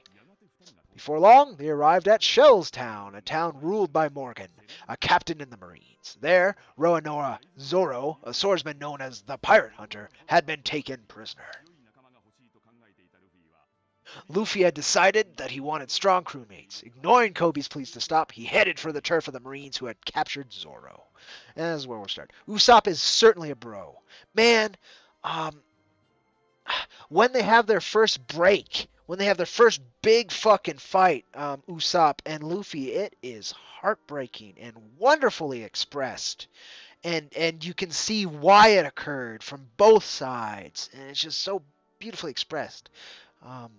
Before long, they arrived at Shell's Town, a town ruled by Morgan, a captain in the Marines. There, Roanoa Zoro, a swordsman known as the Pirate Hunter, had been taken prisoner. Luffy had decided that he wanted strong crewmates. Ignoring Kobe's pleas to stop, he headed for the turf of the Marines who had captured Zoro. And this is where we'll start. Usopp is certainly a bro. Man, um, when they have their first break, when they have their first big fucking fight, Usopp and Luffy, it is heartbreaking and wonderfully expressed. And you can see why it occurred from both sides. And it's just so beautifully expressed. Um,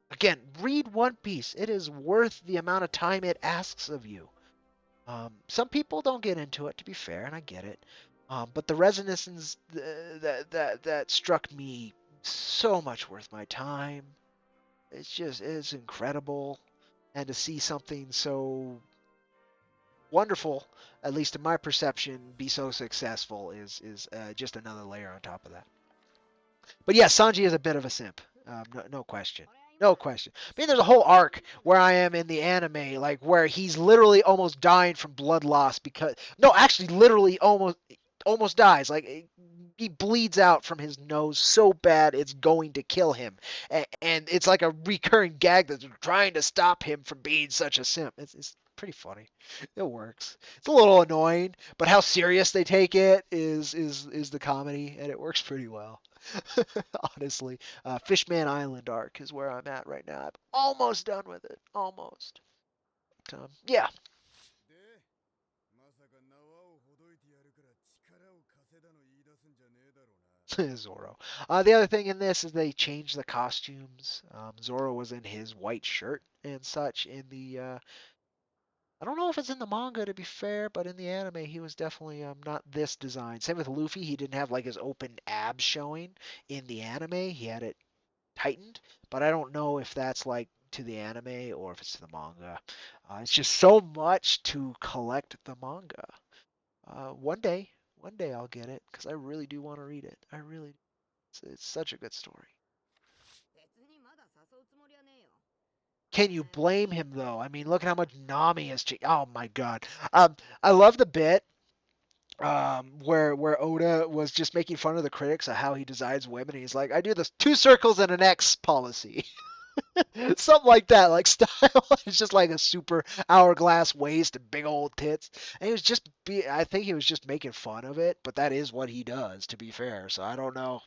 Again, read One Piece. It is worth the amount of time it asks of you. Some people don't get into it, to be fair, and I get it. But the resonance that struck me so much worth my time. It's incredible, and to see something so wonderful, at least in my perception, be so successful is just another layer on top of that. But yeah, Sanji is a bit of a simp. No question. No question. I mean, there's a whole arc where I am in the anime, like where he's literally almost dying from blood loss because no, actually, literally almost dies. Like he bleeds out from his nose so bad it's going to kill him, and it's like a recurring gag that's trying to stop him from being such a simp. It's pretty funny. It works. It's a little annoying, but how serious they take it is the comedy, and it works pretty well. Honestly, Fishman Island arc is where I'm at right now. I'm almost done with it. Almost. Yeah, で、まさか縄をほどいてやるから力を貸せだの言い出すんじゃねえだろうな。Zoro. The other thing in this is they changed the costumes. Zoro was in his white shirt and such in the. I don't know if it's in the manga to be fair, but in the anime he was definitely not this design. Same with Luffy. He didn't have like his open abs showing in the anime. He had it tightened, but I don't know if that's like to the anime or if it's to the manga. It's just so much to collect the manga. One day I'll get it because I really do want to read it. I really, it's such a good story. 別にまだ誘うつもりはねえよ。 Can you blame him though? I mean, look at how much Nami has changed. Oh my god. I love the bit where Oda was just making fun of the critics of how he designs women. He's like, I do this 2 circles and an X policy. Something like that, like style. It's just like a super hourglass waist and big old tits. And he was just I think he was just making fun of it, but that is what he does, to be fair. So I don't know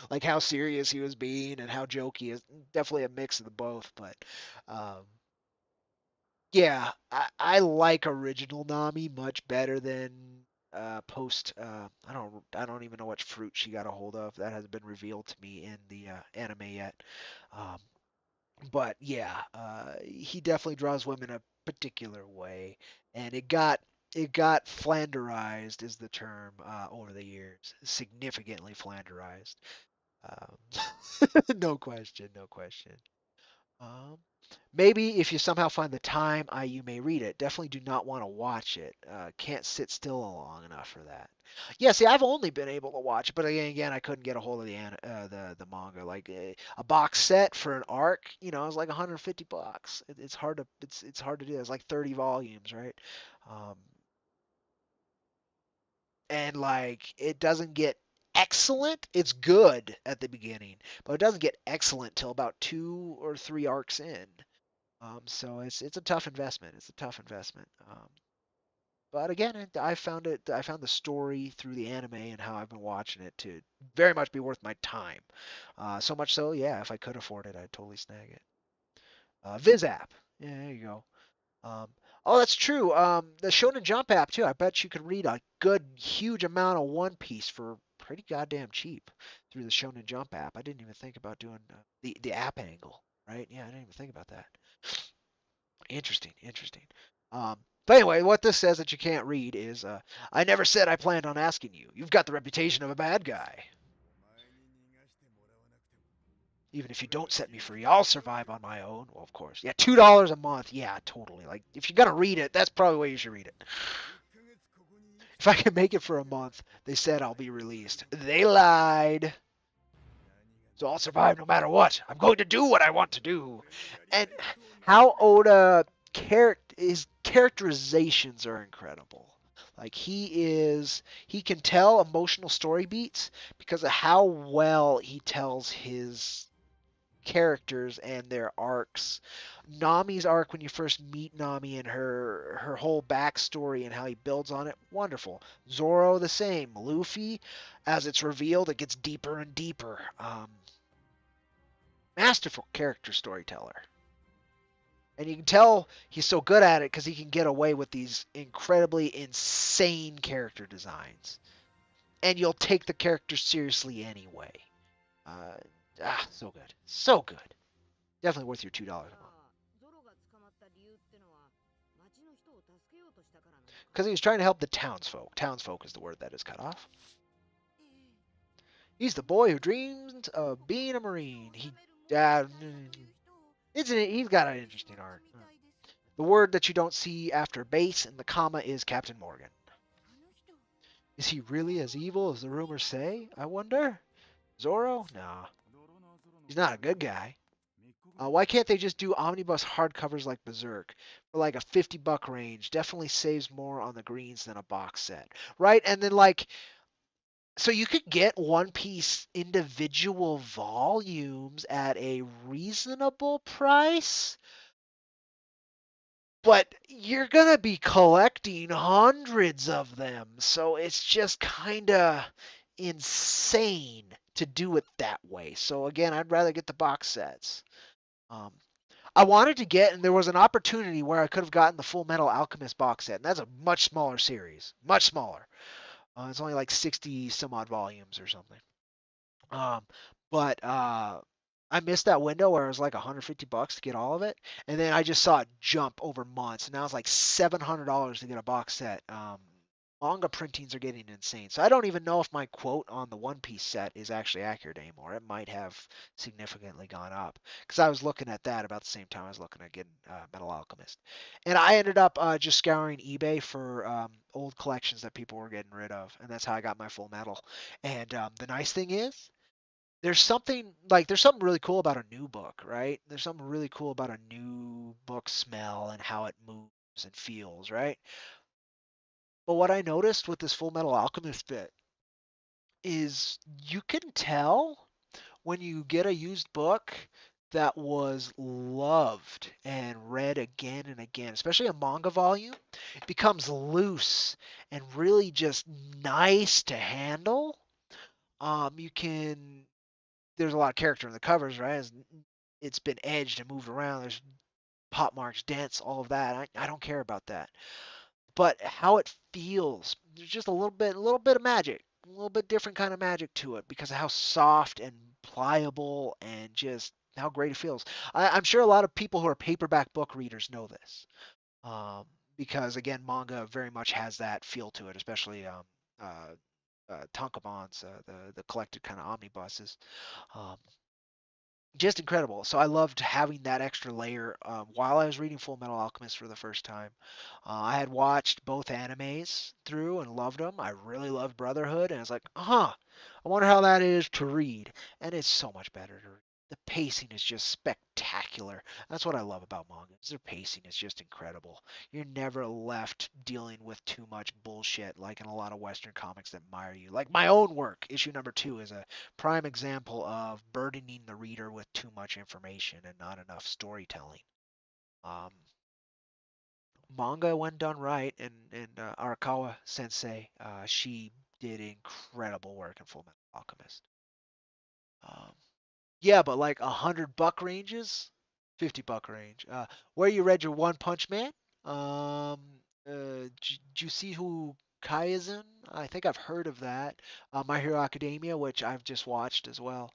like how serious he was being and how jokey is. Definitely a mix of the both, but um yeah, I like original Nami much better than post I don't even know what fruit she got a hold of. That hasn't been revealed to me in the anime yet. Um but yeah, he definitely draws women a particular way, and it got flanderized is the term over the years, significantly flanderized. Um, no question, no question. Um, Maybe if you somehow find the time, you may read it. Definitely do not want to watch it. Can't sit still long enough for that. Yeah, see, I've only been able to watch it, but again, I couldn't get a hold of the manga. Like a box set for an arc, it's like 150 bucks. It's hard to it's hard to do. It's like 30 volumes, right? Um, and like it doesn't get excellent. It's good at the beginning, but it doesn't get excellent till about 2 or 3 arcs in. So it's a tough investment. It's a tough investment. But again, I found it. I found the story through the anime and how I've been watching it to very much be worth my time. So much so, yeah, if I could afford it, I'd totally snag it. Viz app. Yeah, there you go. Um, oh, that's true. The Shonen Jump app too. I bet you could read a good, huge amount of One Piece for pretty goddamn cheap through the Shonen Jump app. I didn't even think about doing the app angle, right? Yeah, I didn't even think about that. Interesting, interesting. But anyway, what this says that you can't read is, I never said I planned on asking you. You've got the reputation of a bad guy. お前に逃がしてもらわなくても Even if you 俺は don't set 君 me たち free, を I'll 殺す survive on my own. Well, of course. Yeah, $2 a month. Yeah, totally. Like, if you're gonna read it, that's probably why you should read it. 1ヶ月ここに生き If I て can る make it 私 for a が month, they said I'll お前 be をそれ released. でも They lied. 何が So I'll survive no matter what. I'm going to do what I want to do. 俺のやり And たいことをな how すがいい Oda his characterizations are incredible. Like he can tell emotional story beats because of how well he tells his characters and their arcs. Nami's arc when you first meet Nami and her whole backstory and how he builds on it, wonderful. Zoro the same. Luffy, as it's revealed, it gets deeper and deeper. Masterful character storyteller. And you can tell he's so good at it because he can get away with these incredibly insane character designs. And you'll take the characters seriously anyway. So good. So good. Definitely worth your $2 a month. ゾロが捕まった理由ってのは町の人を助けようとしたからなのか Because he was trying to help the townsfolk. Townsfolk is the word that is cut off. He's the boy who dreams of being a marine. He's got an interesting arc. The word that you don't see after base and the comma is Captain Morgan. Is he really as evil as the rumors say? I wonder. Zoro? Nah, he's not a good guy. Why can't they just do omnibus hardcovers like Berserk for like a $50 range? Definitely saves more on the greens than a box set, right? And then like, so you could get One Piece individual volumes at a reasonable price, but you're gonna be collecting hundreds of them, so it's just kind of insane to do it that way. So again, I'd rather get the box sets. Um, I wanted to get, and there was an opportunity where I could have gotten the Full Metal Alchemist box set, and that's a much smaller series, much smaller. It's only like 60 some odd volumes or something. Um, but I missed that window where it was like 150 bucks to get all of it, and then I just saw it jump over months, and now it's like $700 to get a box set. Manga printings are getting insane, so I don't even know if my quote on the One Piece set is actually accurate anymore. It might have significantly gone up because I was looking at that about the same time I was looking at getting Metal Alchemist, and I ended up just scouring eBay for old collections that people were getting rid of, and that's how I got my Full Metal. And the nice thing is there's something really cool about a new book, right? There's something really cool about a new book smell and how it moves and feels, right? But what I noticed with this Full Metal Alchemist bit is you can tell when you get a used book that was loved and read again and again, especially a manga volume, it becomes loose and really just nice to handle. You can there's a lot of character in the covers, right? It's been edged and moved around. There's pop marks, dents, all of that. I don't care about that. But how it feels, there's just a little bit of magic, a little bit different kind of magic to it because of how soft and pliable and just how great it feels. I'm sure a lot of people who are paperback book readers know this, um, because again, manga very much has that feel to it, especially tankobons, the collected kind of omnibuses. Um, just incredible. So I loved having that extra layer while I was reading Full Metal Alchemist for the first time. I had watched both animes through and loved them. I really loved Brotherhood, and I was like, I wonder how that is to read. And it's so much better to read. The pacing is just spectacular. That's what I love about manga. Their pacing is just incredible. You're never left dealing with too much bullshit like in a lot of Western comics that mire you. Like my own work, issue number 2 is a prime example of burdening the reader with too much information and not enough storytelling. Um, Manga, when done right, and Arakawa Sensei, she did incredible work in Full Metal Alchemist. Um, yeah, but like 100 buck ranges, 50 buck range. Where you read your One Punch Man? Did you see who Kaizen? I think I've heard of that. My Hero Academia, which I've just watched as well.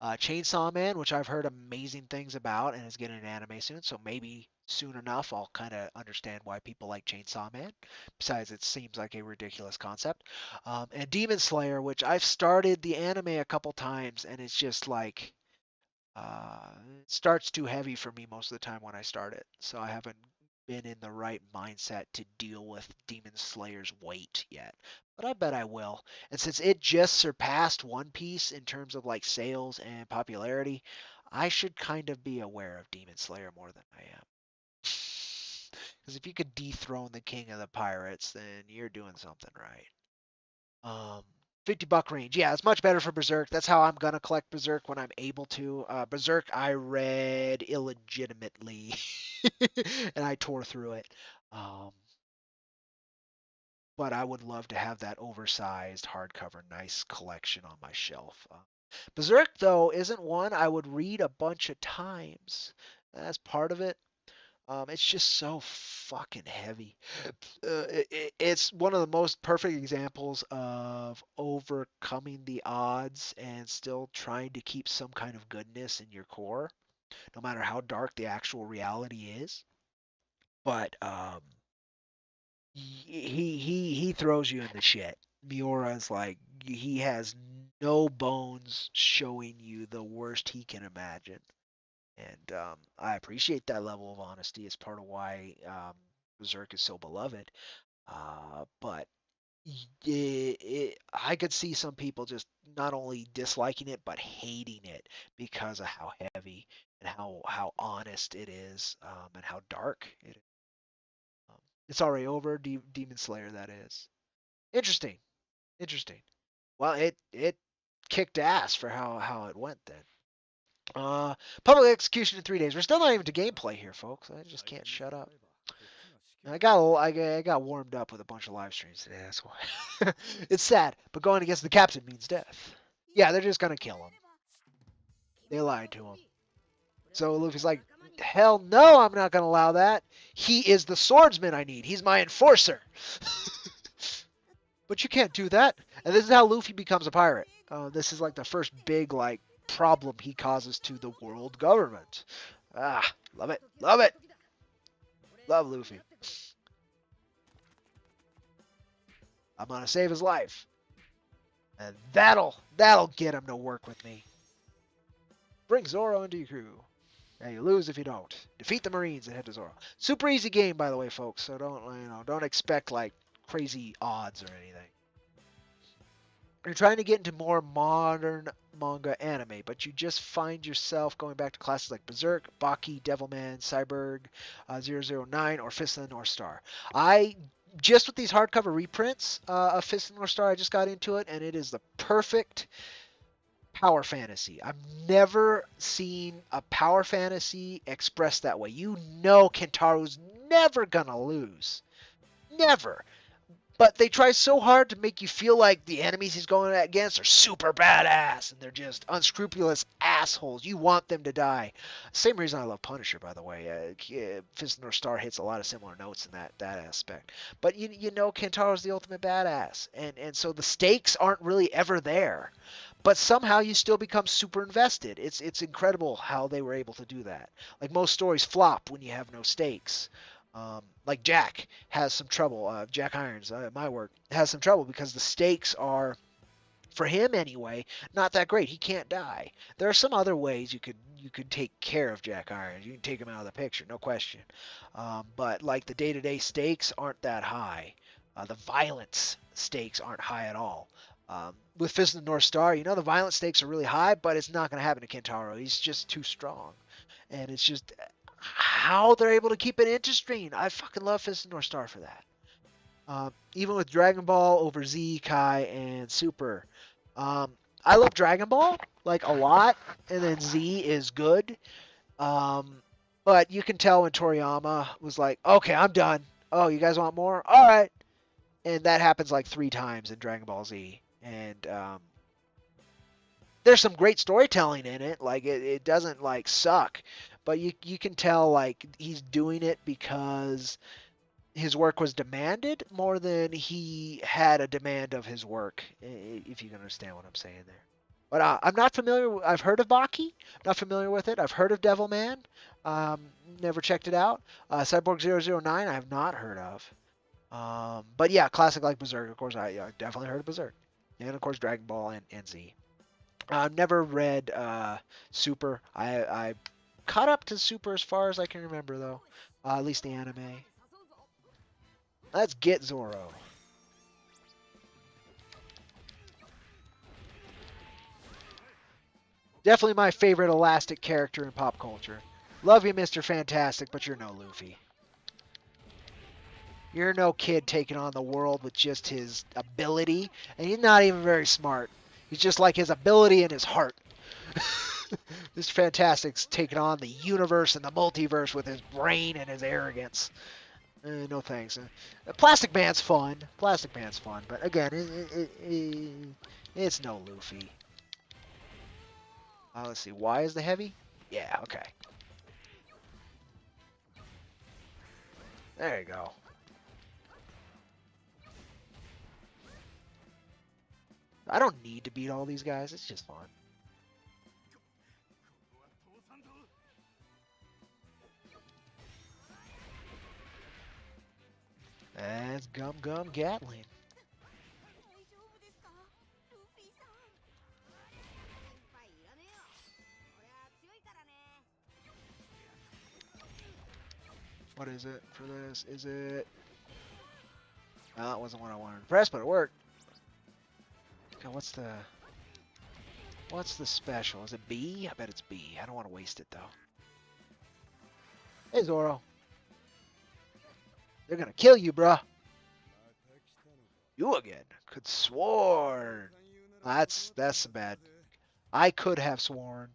Chainsaw Man, which I've heard amazing things about and is getting an anime soon. So maybe soon enough I'll kind of understand why people like Chainsaw Man. Besides, it seems like a ridiculous concept. And Demon Slayer, which I've started the anime a couple times and it's just like it starts too heavy for me most of the time when I start it, so I haven't been in the right mindset to deal with Demon Slayer's weight yet. But I bet I will. And since it just surpassed One Piece in terms of like sales and popularity, I should kind of be aware of Demon Slayer more than I am. Because if you could dethrone the king of the pirates, then you're doing something right. Um, 50 buck range. Yeah, it's much better for Berserk. That's how I'm gonna collect Berserk when I'm able to. Berserk I read illegitimately, and I tore through it. Um, but I would love to have that oversized hardcover, nice collection on my shelf. Berserk though isn't one I would read a bunch of times. That's part of it. It's just so fucking heavy. It's one of the most perfect examples of overcoming the odds and still trying to keep some kind of goodness in your core, no matter how dark the actual reality is. But he throws you in the shit. Miura is like he has no bones showing you the worst he can imagine. And I appreciate that level of honesty. It's part of why Berserk is so beloved. But I could see some people just not only disliking it but hating it because of how heavy and how honest it is, and how dark it is. Um, it's already over. Demon Slayer, that is. Interesting. Interesting. Well, it kicked ass for how it went then. Uh, Public execution in 3 days. We're still not even to gameplay here, folks. I just can't shut up. I got warmed up with a bunch of live streams today. That's why. It's sad, but going against the captain means death. Yeah, they're just gonna kill him. They lied to him. So Luffy's like, hell no, I'm not gonna allow that. He is the swordsman I need. He's my enforcer. But you can't do that. And this is how Luffy becomes a pirate. This is like the first big like problem he causes to the world government. Love it, love it, love Luffy. I'm gonna save his life, and that'll get him to work with me. Bring Zoro into your crew. Now you lose if you don't. Defeat the Marines and head to Zoro. Super easy game, by the way, folks. So don't expect like crazy odds or anything. You're trying to get into more modern manga anime, but you just find yourself going back to classes like Berserk, Baki, Devilman, Cyborg, 009, or Fist of the North Star. I just with these hardcover reprints of Fist of the North Star, I just got into it, and it is the perfect power fantasy. I've never seen a power fantasy expressed that way. You know Kentaro's never gonna lose. Never. But they try so hard to make you feel like the enemies he's going against are super badass and they're just unscrupulous assholes. You want them to die. Same reason I love Punisher, by the way. Fist of North Star hits a lot of similar notes in that aspect. But you know Kentaro's the ultimate badass. And so the stakes aren't really ever there. But somehow you still become super invested. It's incredible how they were able to do that. Like most stories flop when you have no stakes. Like Jack has some trouble. Jack Irons, my work, has some trouble because the stakes are for him anyway, not that great. He can't die. There are some other ways you could take care of Jack Irons. You can take him out of the picture, no question. But like the day-to-day stakes aren't that high. The violence stakes aren't high at all. With Fist of the North Star, you know the violence stakes are really high, but it's not going to happen to Kentaro. He's just too strong, and it's just how they're able to keep it interesting. I fucking love Fist of the North Star for that. Even with Dragon Ball over Z, Kai, and Super. I love Dragon Ball, like, a lot, and then Z is good. But you can tell when Toriyama was like, okay, I'm done. Oh, you guys want more? All right. And that happens like 3 times in Dragon Ball Z. And there's some great storytelling in it. Like, it doesn't, like, suck. But you can tell, like, he's doing it because his work was demanded more than he had a demand of his work, if you can understand what I'm saying there. But I'm not familiar. I've heard of Baki. Not familiar with it. I've heard of Devilman. Never checked it out. Cyborg 009 I have not heard of. But yeah, classic like Berserk. Of course, I definitely heard of Berserk. And of course, Dragon Ball and Z. I've never read Super. I caught up to Super as far as I can remember, though. At least the anime. Let's get Zoro. Definitely my favorite elastic character in pop culture. Love you, Mr. Fantastic, but you're no Luffy. You're no kid taking on the world with just his ability, and he's not even very smart. He's just like his ability and his heart. Mr. Fantastic's taking on the universe and the multiverse with his brain and his arrogance. No thanks. Plastic Man's fun. Plastic Man's fun, but again, it's no Luffy. Let's see. Why is the heavy? Yeah, okay. There you go. I don't need to beat all these guys. It's just fun. That's Gum Gum Gatling. What is it for this? Is it... Oh, that wasn't what I wanted to press, but it worked. God, what's the special? Is it B? I bet it's B. I don't want to waste it, though. Hey, Zoro. They're gonna kill you, bruh. You again. Could sworn. That's bad. I could have sworn.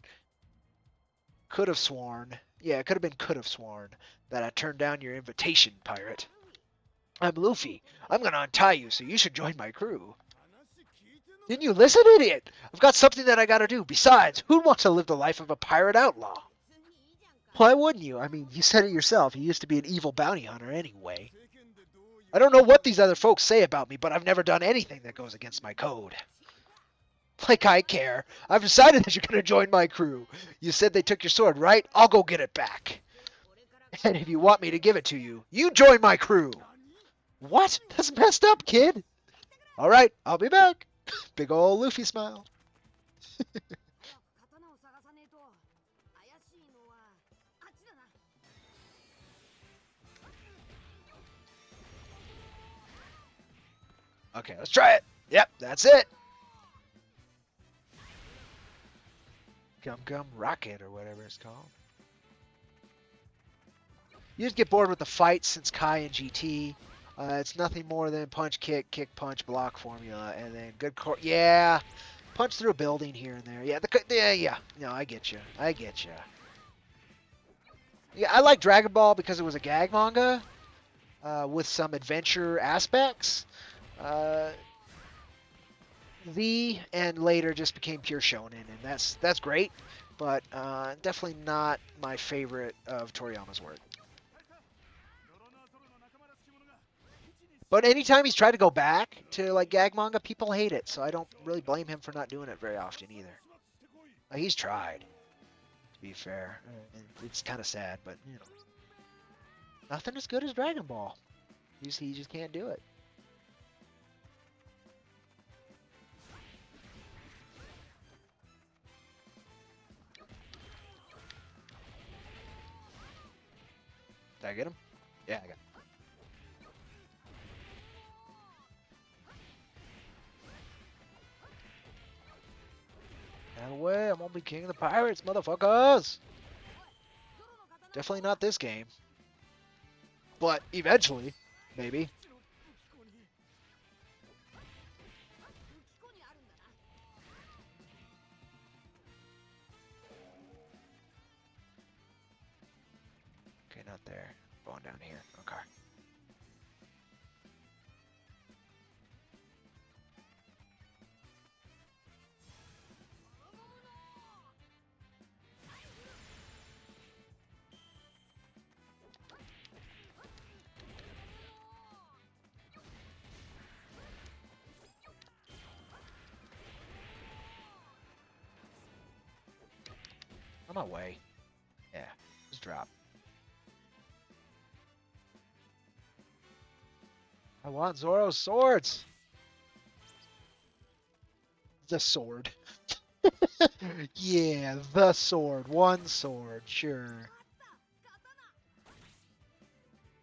Could have sworn. Yeah, it could have been could have sworn that I turned down your invitation, pirate. I'm Luffy. I'm gonna untie you, so you should join my crew. Didn't you listen, idiot? I've got something that I gotta do. Besides, who wants to live the life of a pirate outlaw? Why wouldn't you? I mean, you said it yourself. You used to be an evil bounty hunter anyway. I don't know what these other folks say about me, but I've never done anything that goes against my code. Like I care. I've decided that you're going to join my crew. You said they took your sword, right? I'll go get it back. And if you want me to give it to you, you join my crew. What? That's messed up, kid. All right, I'll be back. Big ol' Luffy smile. Okay, let's try it. Yep, that's it. Gum Gum Rocket or whatever it's called. You just get bored with the fights since Kai and GT. It's nothing more than punch, kick, punch, block formula, and then good yeah, punch through a building here and there. Yeah, yeah. No, I get you. Yeah, I like Dragon Ball because it was a gag manga with some adventure aspects. And later just became pure shonen, and that's great, but definitely not my favorite of Toriyama's work. But anytime he's tried to go back to like gag manga, people hate it, so I don't really blame him for not doing it very often either. He's tried, to be fair. It's kind of sad, but you know, nothing as good as Dragon Ball. He just can't do it. Did I get him? Yeah, I got him. Out of the way, I'm gonna be king of the pirates, motherfuckers! Definitely not this game. But eventually, maybe. Okay, not there. Going down here. Okay. On my way. Yeah, just drop. I want Zoro's swords! The sword. Yeah, the sword. One sword, sure.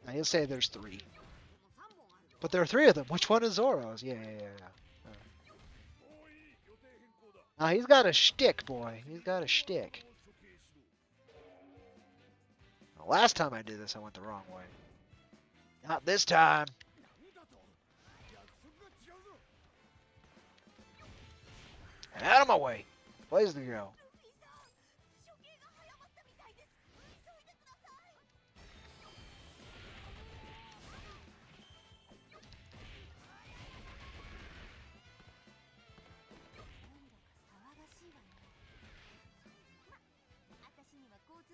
Now you'll say there's 3. But there are 3 of them. Which one is Zoro's? Yeah. Now he's got a shtick, boy. He's got a shtick. The last time I did this, I went the wrong way. Not this time. Out of my way. Plays to go.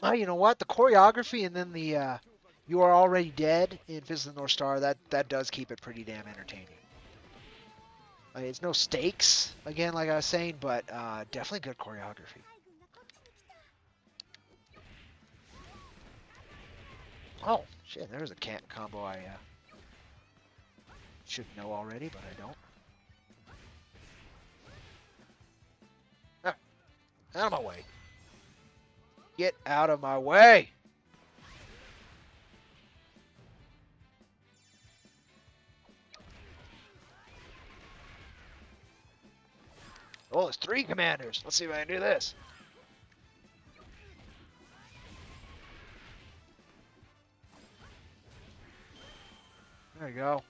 Oh, you know what? The choreography and then the "You Are Already Dead" in Fist of the North Star, that does keep it pretty damn entertaining. It's no stakes, again, like I was saying, but definitely good choreography. Oh, shit, there's a combo I should know already, but I don't. Ah, out of my way. Get out of my way! Oh, there's 3 commanders. Let's see if I can do this. There you go.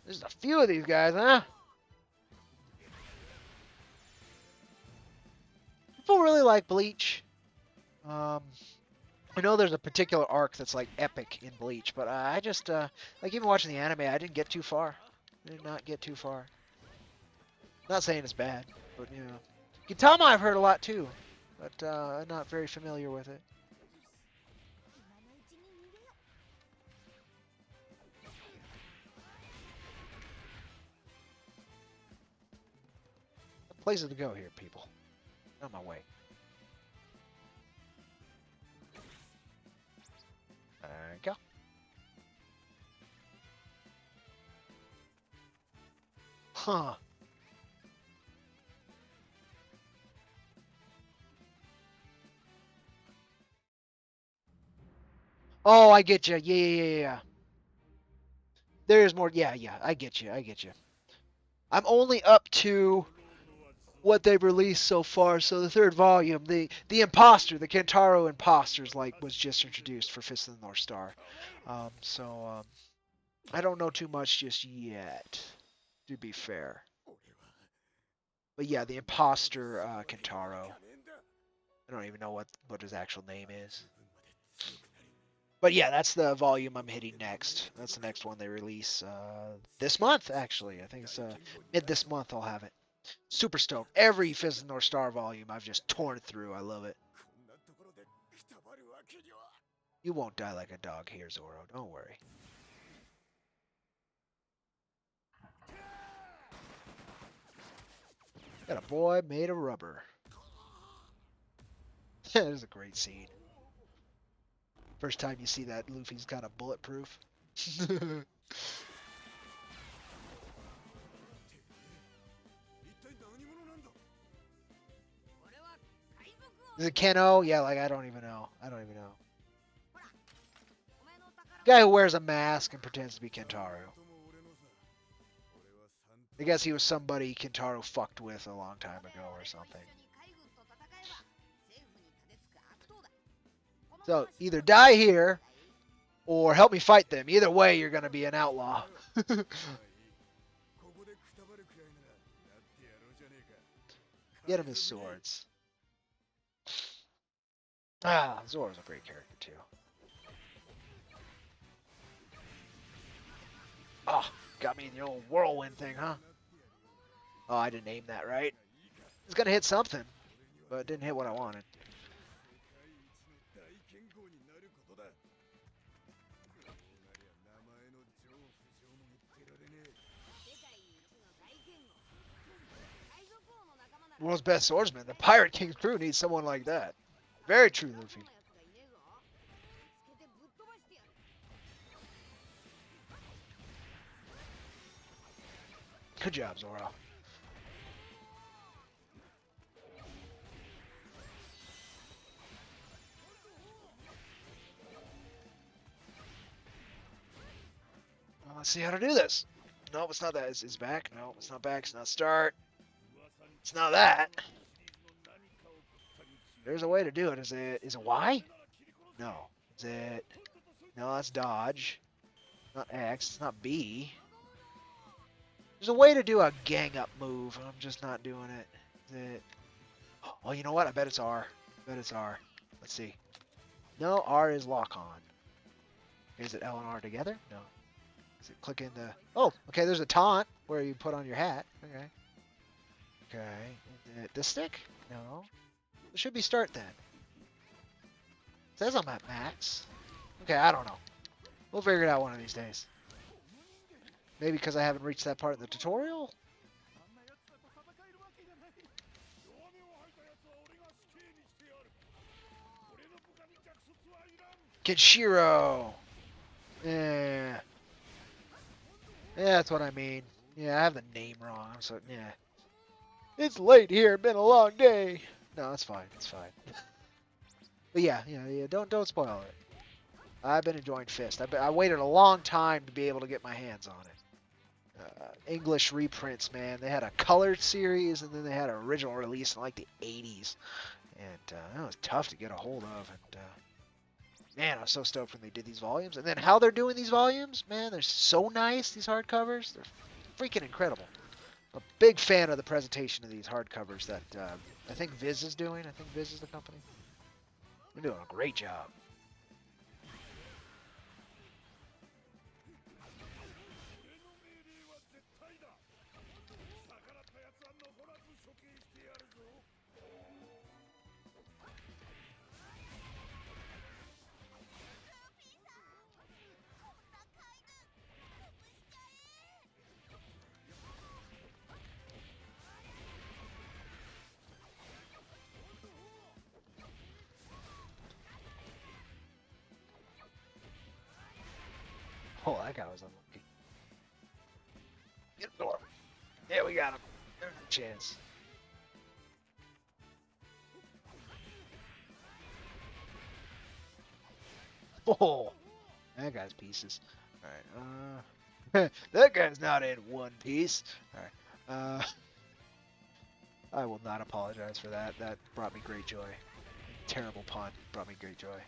There's a few of these guys, huh? People really like Bleach. I know there's a particular arc that's like epic in Bleach, but I just like even watching the anime, I didn't get too far. I did not get too far. Not saying it's bad, but you know, Gintama I've heard a lot too, but I'm not very familiar with it. Places to go here, people. On my way. There you go. Huh. Oh, I get you. Yeah. There is more. Yeah. I get you. I'm only up to what they've released so far. So the 3rd volume, the imposter, the Kentaro imposters, like was just introduced for Fist of the North Star. I don't know too much just yet, to be fair. But yeah, the imposter Kentaro. I don't even know what his actual name is. But yeah, that's the volume I'm hitting next. That's the next one they release this month, actually. I think it's mid this month I'll have it. Super stoked. Every Fist of the North Star volume I've just torn through. I love it. You won't die like a dog here, Zoro. Don't worry. Got a boy made of rubber. That is a great scene. First time you see that Luffy's kind of bulletproof. Is it Keno? Yeah, like I don't even know. I don't even know. Guy who wears a mask and pretends to be Kentaro. I guess he was somebody Kentaro fucked with a long time ago or something. So either die here or help me fight them. Either way, you're gonna be an outlaw. ここでくたばるくらいならなってやろうじゃねえか。 Get him his swords. Ah, Zora's a great character too. Oh, got me the old whirlwind thing, huh? Oh, I didn't aim that right. It's gonna hit something, but it didn't hit what I wanted. 世界一の大剣豪になることだ。そうなりゃ名前の上不上も言ってられねえ。 World's best swordsman. The Pirate King's crew needs someone like that. Very true, Luffy. Good job, Zoro. Let's see how to do this. No, it's not that. It's back. No, it's not back. It's not start. It's not that. There's a way to do it. Is it Y? No. Is it? No, that's dodge. Not X. It's not B. There's a way to do a gang up move. I'm just not doing it. Is it? Oh, you know what? I bet it's R. I bet it's R. Let's see. No, R is lock on. Is it L and R together? No. Is it click in the... Oh, okay, there's a taunt where you put on your hat. Okay. Okay. Is it this stick? No. It should be start then. It says I'm at max. Okay, I don't know. We'll figure it out one of these days. Maybe because I haven't reached that part of the tutorial? あんな奴らと戦えるわけがない。弱音を吐いた奴は俺が死刑にしてやる。俺の部下に逆卒はいらん。 Kenshiro! Yeah. Yeah, that's what I mean. Yeah, I have the name wrong. So, yeah. It's late here. Been a long day. No, it's fine. It's fine. But yeah, don't spoil it. I've been enjoying Fist. I waited a long time to be able to get my hands on it. English reprints, man. They had a colored series, and then they had an original release in like the 80s. And it was tough to get a hold of. And man, I was so stoked when they did these volumes. And then how they're doing these volumes, man, they're so nice, these hardcovers. They're freaking incredible. I'm a big fan of the presentation of these hardcovers that I think Viz is doing. I think Viz is the company. They're doing a great job. 俺の命令は絶対だ。逆らった奴は残らず処刑してやるぞ。 Oh, that guy was unlucky. Get him, yeah, we got him. There's a chance. Oh, that guy's pieces. Alright, that guy's not in one piece. Alright, I will not apologize for that. That brought me great joy. Terrible pun. Brought me great joy.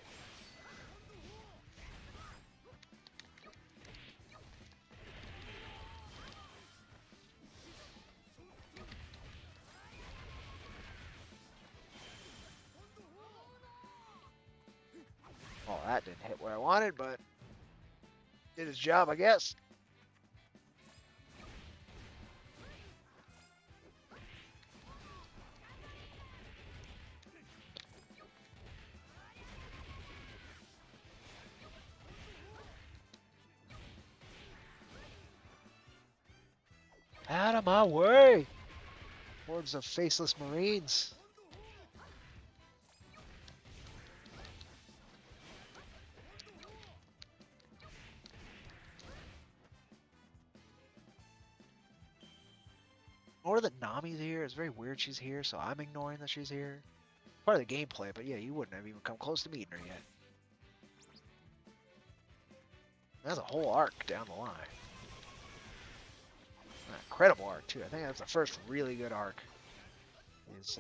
Well, that didn't hit where I wanted, but did his job, I guess. Out of my way! Hordes of faceless marines. Or that Nami's here. It's very weird she's here, so I'm ignoring that she's here. part of the gameplay, but yeah, you wouldn't have even come close to meeting her yet. That's a whole arc down the line. An incredible arc too. I think that's the first really good arc. Is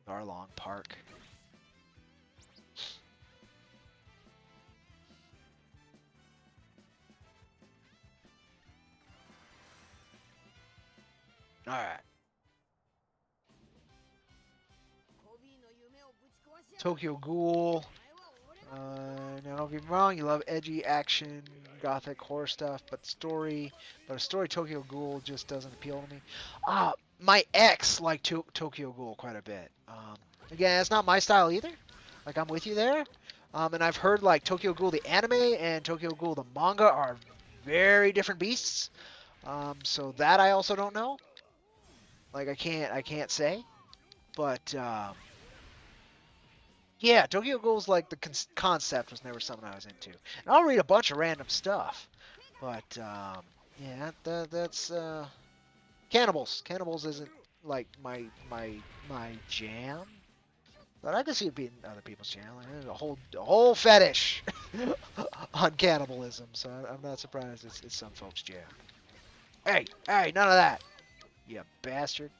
Arlong Park. All right. コビーの夢をぶち壊しやがる Tokyo Ghoul. お前は俺の Now don't get me wrong, you love edgy action, gothic horror stuff, but a story Tokyo Ghoul just doesn't appeal to me. My ex liked Tokyo Ghoul quite a bit. Again, it's not my style either. Like, I'm with you there. And I've heard like Tokyo Ghoul the anime and Tokyo Ghoul the manga are very different beasts. So that I also don't know. Like, I can't say, but yeah, Tokyo Ghoul's like the concept was never something I was into. And I'll read a bunch of random stuff, but yeah, that's Cannibals. Cannibals isn't like my jam, but I can see it being other people's jam. Like, there's a whole fetish on cannibalism, so I'm not surprised it's some folks' jam. Hey, none of that, you bastard.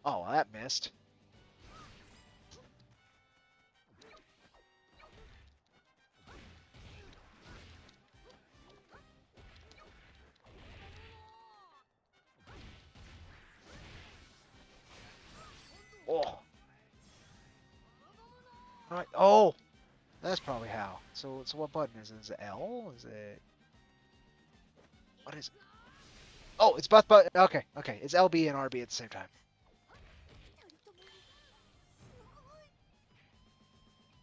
Oh, well, that missed. Oh. Alright. Oh, that's probably how. So what button is it? Is it L? Is it? What is it? Oh, it's both button. Okay. It's LB and RB at the same time.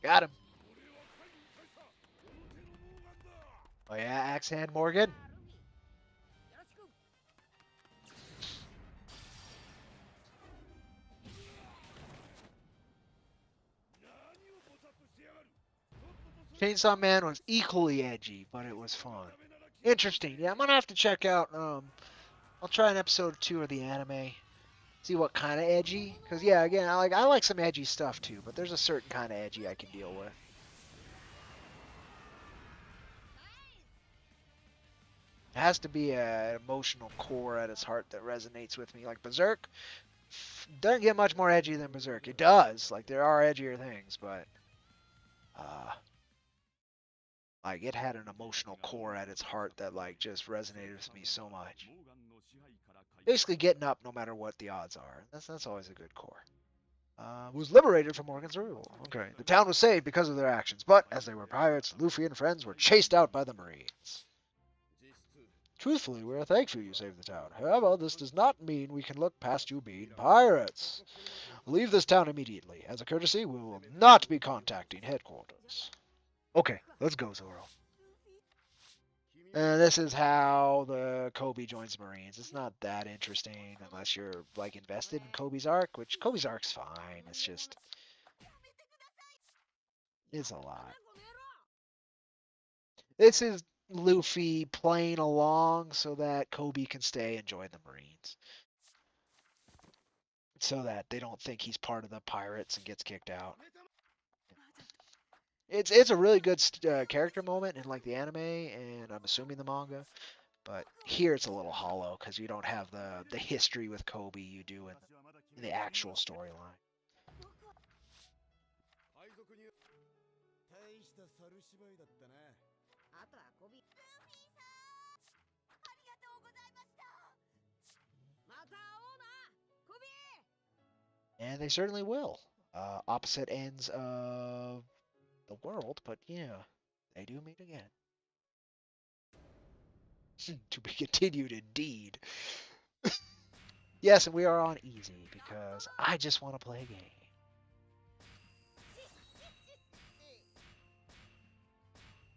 Got him. Oh yeah, Axe Hand Morgan. よろしく Chainsaw Man was equally edgy, but it was fun. Interesting. Yeah, I'm gonna have to check out. I'll try an episode or 2 of the anime. See what kind of edgy. Cause yeah, again, I like some edgy stuff too, but there's a certain kind of edgy I can deal with. It has to be an emotional core at its heart that resonates with me. Like Berserk doesn't get much more edgy than Berserk. It does. Like there are edgier things, but like it had an emotional core at its heart that like just resonated with me so much. Basically getting up no matter what the odds are. That's always a good core. Was liberated from Morgan's rule. Okay. The town was saved because of their actions, but as they were pirates, Luffy and friends were chased out by the Marines. Truthfully, we are thankful you saved the town. However, this does not mean we can look past you being pirates. Leave this town immediately. As a courtesy, we will not be contacting headquarters. Okay, let's go, Zoro. This is how the Kobe joins the Marines. It's not that interesting unless you're like invested in Kobe's arc, which Kobe's arc's fine. It's just it's a lot. This is Luffy playing along so that Kobe can stay and join the Marines. So that they don't think he's part of the pirates and gets kicked out. It's a really good character moment in like the anime and I'm assuming the manga, but here it's a little hollow because you don't have the history with Kobe you do in the actual storyline. 海賊に大した猿芝居だったな。あとはコビーまた会おうなコビー And they certainly will. Opposite ends of the world, but yeah, they do meet again. To be continued indeed. Yes, and we are on easy because I just want to play a game.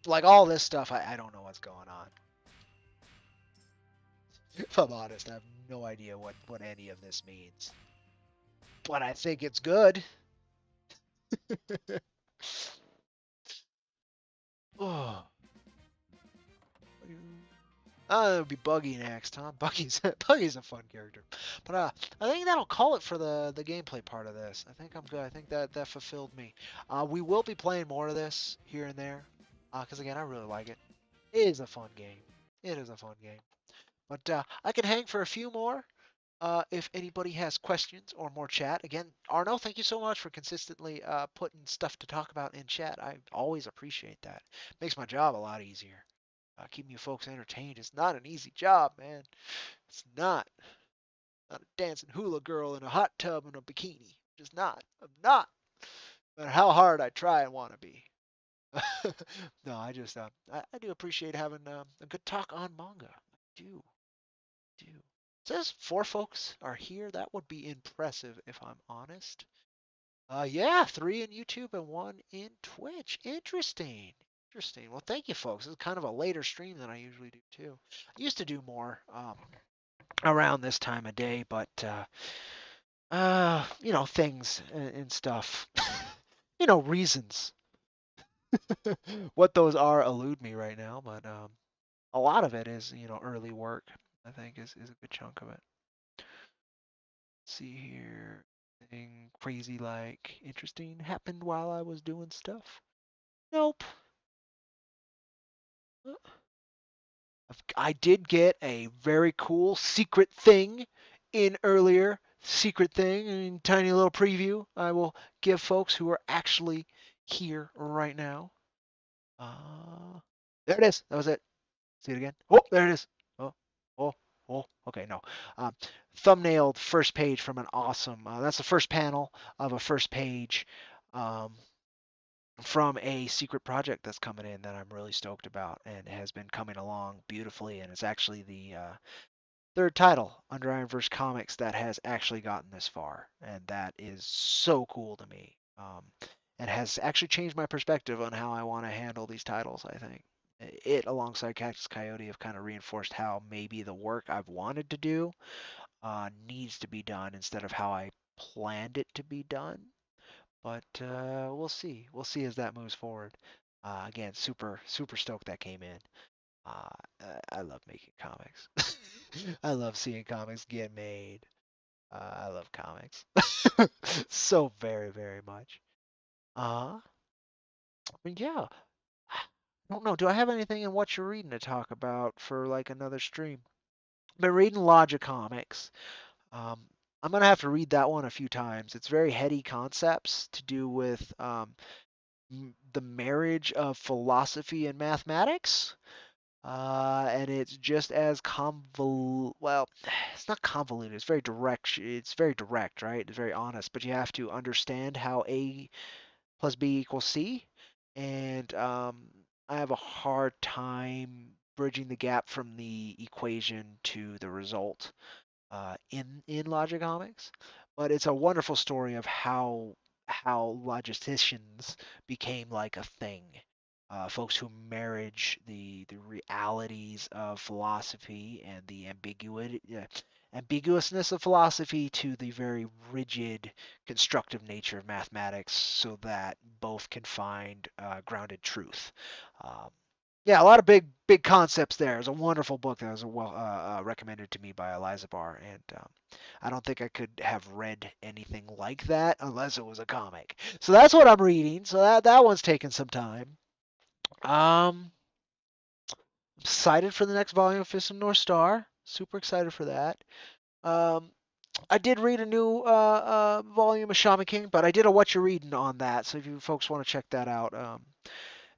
Like all this stuff, I don't know what's going on. If I'm honest, I have no idea what any of this means. but I think it's good. Oh. It'll be Buggy next, huh? Buggy's a fun character, but I think that'll call it for the gameplay part of this. I think I'm good. I think that fulfilled me. We will be playing more of this here and there, because again, I really like it. It is a fun game. It is a fun game. But I can hang for a few more. If anybody has questions or more chat, again, Arno, thank you so much for consistently putting stuff to talk about in chat. I always appreciate that. Makes my job a lot easier. Keeping you folks entertained is not an easy job, man. It's not. Not a dancing hula girl in a hot tub in a bikini. Just not. I'm not. No matter how hard I try and want to be. No, I do appreciate having a good talk on manga. I do. Says 4 folks are here. That would be impressive if I'm honest. Yeah, 3 in YouTube and 1 in Twitch. Interesting. Interesting. Well, thank you, folks. This is kind of a later stream than I usually do too. I used to do more around this time of day, but things and stuff. Reasons. What those are elude me right now, but a lot of it is, early work. I think is a good chunk of it. Let's see here. Anything crazy like interesting happened while I was doing stuff? Nope. I did get a very cool secret thing in earlier. Secret thing, tiny little preview I will give folks who are actually here right now. There it is. That was it. See it again. Oh, there it is. Oh, oh, oh. Okay, no. Um, Thumbnailed first page from an awesome. That's the first panel of a first page um, from a secret project that's coming in that I'm really stoked about and has been coming along beautifully. And it's actually the third title under IronVerse Comics that has actually gotten this far, and that is so cool to me. And has actually changed my perspective on how I want to handle these titles. I think it, alongside Cactus Coyote, have kind of reinforced how maybe the work I've wanted to do needs to be done instead of how I planned it to be done. But we'll see. We'll see as that moves forward. Again, super super stoked that came in. I love making comics. I love seeing comics get made. I love comics so very very much. Uh, yeah. I don't know. Do I have anything in what you're reading to talk about for like another stream? Been reading Logic Comics. Um, I'm gonna have to read that one a few times. It's very heady concepts to do with the marriage of philosophy and mathematics. And it's just as well, it's not convoluted. It's very direct. It's very direct, right? It's very honest. But you have to understand how A plus B equals C, and I have a hard time bridging the gap from the equation to the result in Logic Comics, but it's a wonderful story of how logisticians became like a thing. Folks who marriage the realities of philosophy and the ambiguousness of philosophy to the very rigid constructive nature of mathematics so that both can find grounded truth. Um, yeah, a lot of big concepts there. It's a wonderful book that was well recommended to me by Eliza Barr, and I don't think I could have read anything like that unless it was a comic. So that's what I'm reading. So that one's taking some time. Um, Excited for the next volume of Fist of North Star. Super excited for that. Um, I did read a new volume of Shaman King, but I did a What You're Reading on that. So if you folks want to check that out,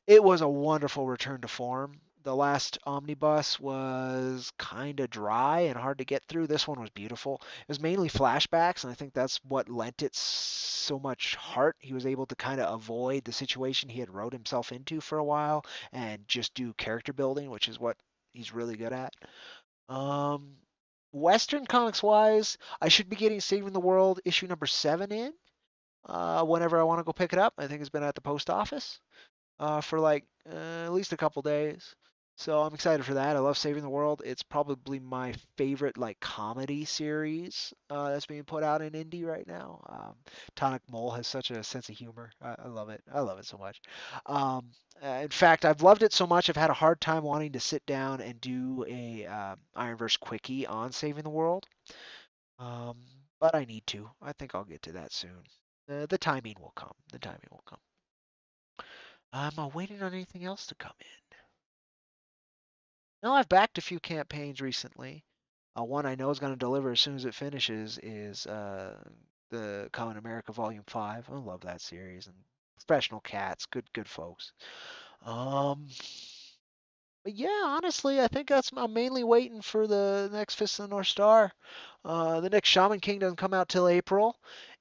it was a wonderful return to form. The last omnibus was kind of dry and hard to get through. This one was beautiful. It was mainly flashbacks, and I think that's what lent it so much heart. He was able to kind of avoid the situation he had wrote himself into for a while and just do character building, which is what he's really good at. Um, Western comics wise, I should be getting Saving the World issue number 7 in whenever I want to go pick it up. I think it's been at the post office for like at least a couple days. So I'm excited for that. I love Saving the World. It's probably my favorite like comedy series that's being put out in indie right now. Tonic Mole has such a sense of humor. I love it. I love it so much. Um, in fact, I've loved it so much. I've had a hard time wanting to sit down and do a Ironverse quickie on Saving the World. Um, but I need to. I think I'll get to that soon. The timing will come. The timing will come. I'm waiting on anything else to come in. No, I've backed a few campaigns recently. One I know is going to deliver as soon as it finishes is the Common America Volume 5. I love that series and Professional Cats, good folks. Um, but yeah, honestly, I think I'm mainly waiting for the next Fist of the North Star. The next Shaman King doesn't come out till April,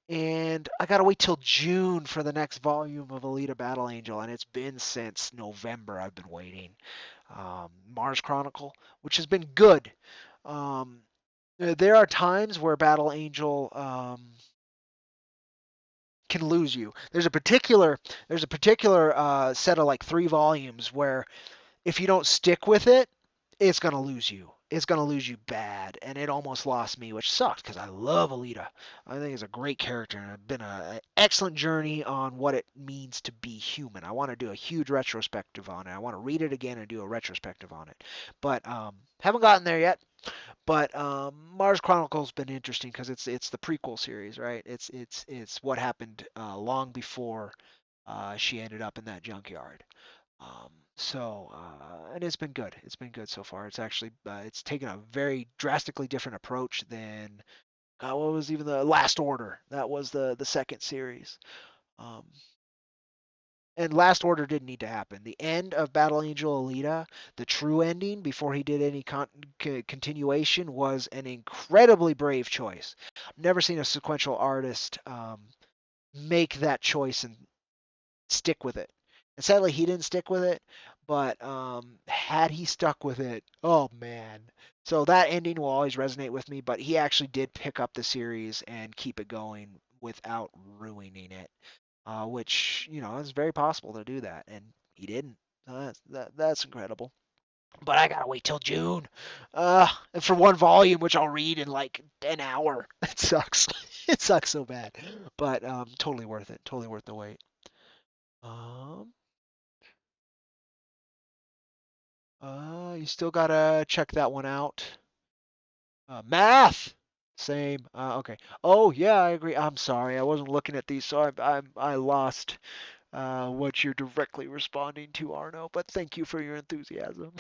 and I gotta wait till June for the next volume of Alita Battle Angel, and it's been since November I've been waiting. Mars Chronicle, which has been good. Um, there are times where Battle Angel can lose you. There's a particular set of like 3 volumes where if you don't stick with it, it's gonna lose you. It's gonna lose you bad, and it almost lost me, which sucked because I love Alita. I think it's a great character, and it's been an excellent journey on what it means to be human. I want to do a huge retrospective on it. I want to read it again and do a retrospective on it, but haven't gotten there yet. But Mars Chronicle's been interesting because it's the prequel series, right? It's what happened long before she ended up in that junkyard. And it's been good. It's been good so far. It's actually it's taken a very drastically different approach than what was even the Last Order. That was the second series. Um, and Last Order didn't need to happen. The end of Battle Angel Alita, the true ending before he did any continuation, was an incredibly brave choice. I've never seen a sequential artist make that choice and stick with it. And sadly, he didn't stick with it. But had he stuck with it, oh man. So that ending will always resonate with me. But he actually did pick up the series and keep it going without ruining it, which is very possible to do that, and he didn't. That's incredible. But I gotta wait till June, and for 1 volume, which I'll read in like an hour. It sucks. It sucks so bad, but totally worth it. Totally worth the wait. Um, you still gotta check that one out. Math. Same. Okay. Oh yeah, I agree. I'm sorry, I wasn't looking at these, so I lost what you're directly responding to, Arno. But thank you for your enthusiasm.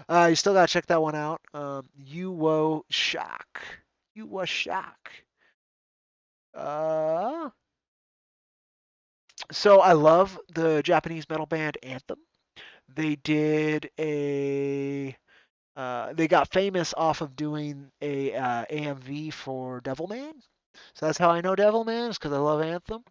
You still gotta check that one out. You wo shock. You was shock. Uh, so I love the Japanese metal band Anthem. They did a they got famous off of doing a AMV for Devilman. So that's how I know Devilman is because I love Anthem.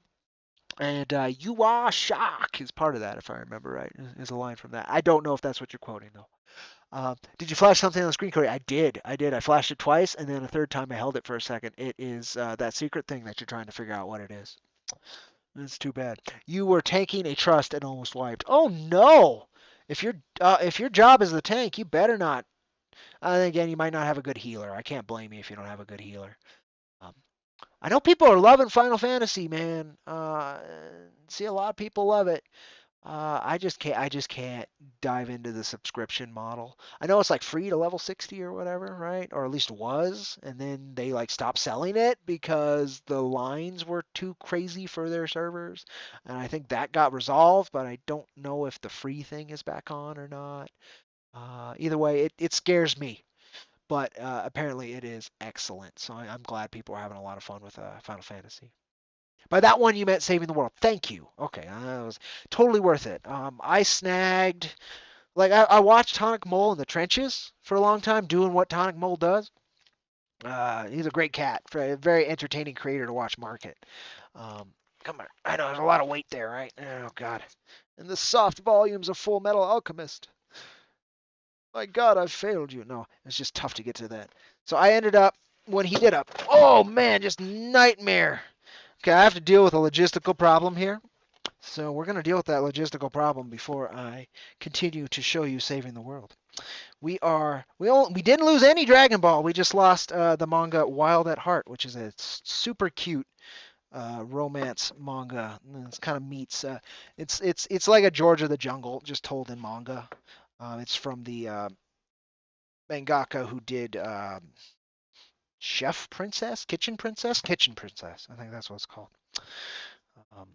And you are shock is part of that, if I remember right, is a line from that. I don't know if that's what you're quoting though. Did you flash something on the screen, Cody? I did. I flashed it twice, and then a third time I held it for a second. It is that secret thing that you're trying to figure out what it is. It's too bad. You were tanking a trust and almost wiped. Oh no! If your job is the tank, you better not. Again, you might not have a good healer. I can't blame you if you don't have a good healer. Um, I know people are loving Final Fantasy, man. See, a lot of people love it. I just can't. I just can't dive into the subscription model. I know it's like free to level 60 or whatever, right? Or at least was, and then they like stopped selling it because the lines were too crazy for their servers. And I think that got resolved, but I don't know if the free thing is back on or not. Either way, it scares me, but apparently it is excellent. So I'm glad people are having a lot of fun with Final Fantasy. By that one, you meant saving the world. Thank you. Okay, that was totally worth it. I snagged, like, I watched Tonic Mole in the trenches for a long time, doing what Tonic Mole does. He's a great cat, a very entertaining creator to watch market. Come on, I know there's a lot of weight there, right? Oh God, and the soft volumes of Full Metal Alchemist. My God, I've failed you. No, it's just tough to get to that. So I ended up when he did oh man, just nightmare. Okay, I have to deal with a logistical problem here. So we're going to deal with that logistical problem before I continue to show you saving the world. We didn't lose any Dragon Ball. We just lost the manga Wild at Heart, which is a super cute romance manga. It's kind of meets. It's like a George of the Jungle, just told in manga. It's from the mangaka who did Chef Princess, Kitchen Princess, Kitchen Princess. I think that's what it's called. Um,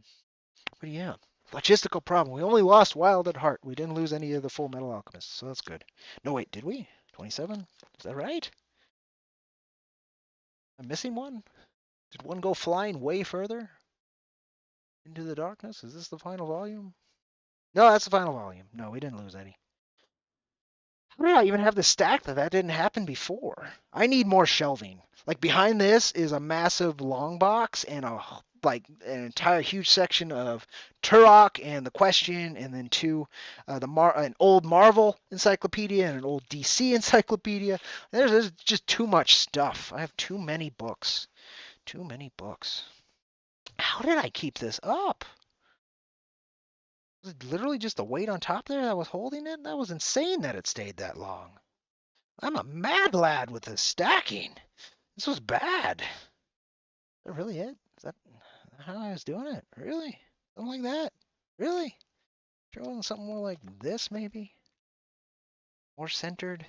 but yeah, logistical problem. We only lost Wild at Heart. We didn't lose any of the Full Metal Alchemists, so that's good. No, wait, did we? 27? Is that right? I'm missing one? Did one go flying way further into the darkness? Is this the final volume? No, that's the final volume. No, we didn't lose any. How did I even have this stack that didn't happen before? I need more shelving. Like behind this is a massive long box and an entire huge section of Turok and the Question, and then an old Marvel encyclopedia and an old DC encyclopedia. There's just too much stuff. I have too many books. Too many books. How did I keep this up? Was it literally just the weight on top there that was holding it? That was insane that it stayed that long. I'm a mad lad with this stacking. This was bad. Is that really it? Is that how I was doing it? Really? Something like that? Really? Sure wasn't something more like this, maybe? More centered?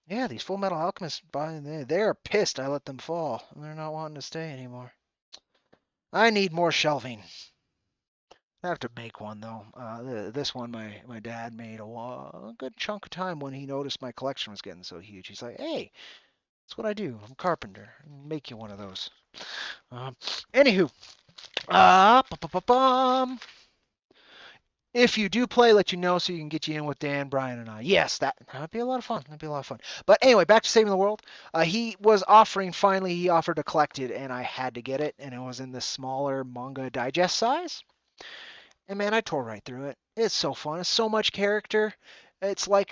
Yeah, these Full Metal Alchemists, they're pissed I let them fall. They're not wanting to stay anymore. I need more shelving. I have to make one though. This one my dad made a good chunk of time when he noticed my collection was getting so huge. He's like, "Hey, that's what I do. I'm a carpenter. I'll make you one of those." Anywho, if you do play, let you know so you can get you in with Dan, Brian, and I. Yes, that would be a lot of fun. That'd be a lot of fun. But anyway, back to Saving the World. He offered to collect it, and I had to get it, and it was in the smaller manga digest size. And man, I tore right through it. It's so fun. It's so much character. It's like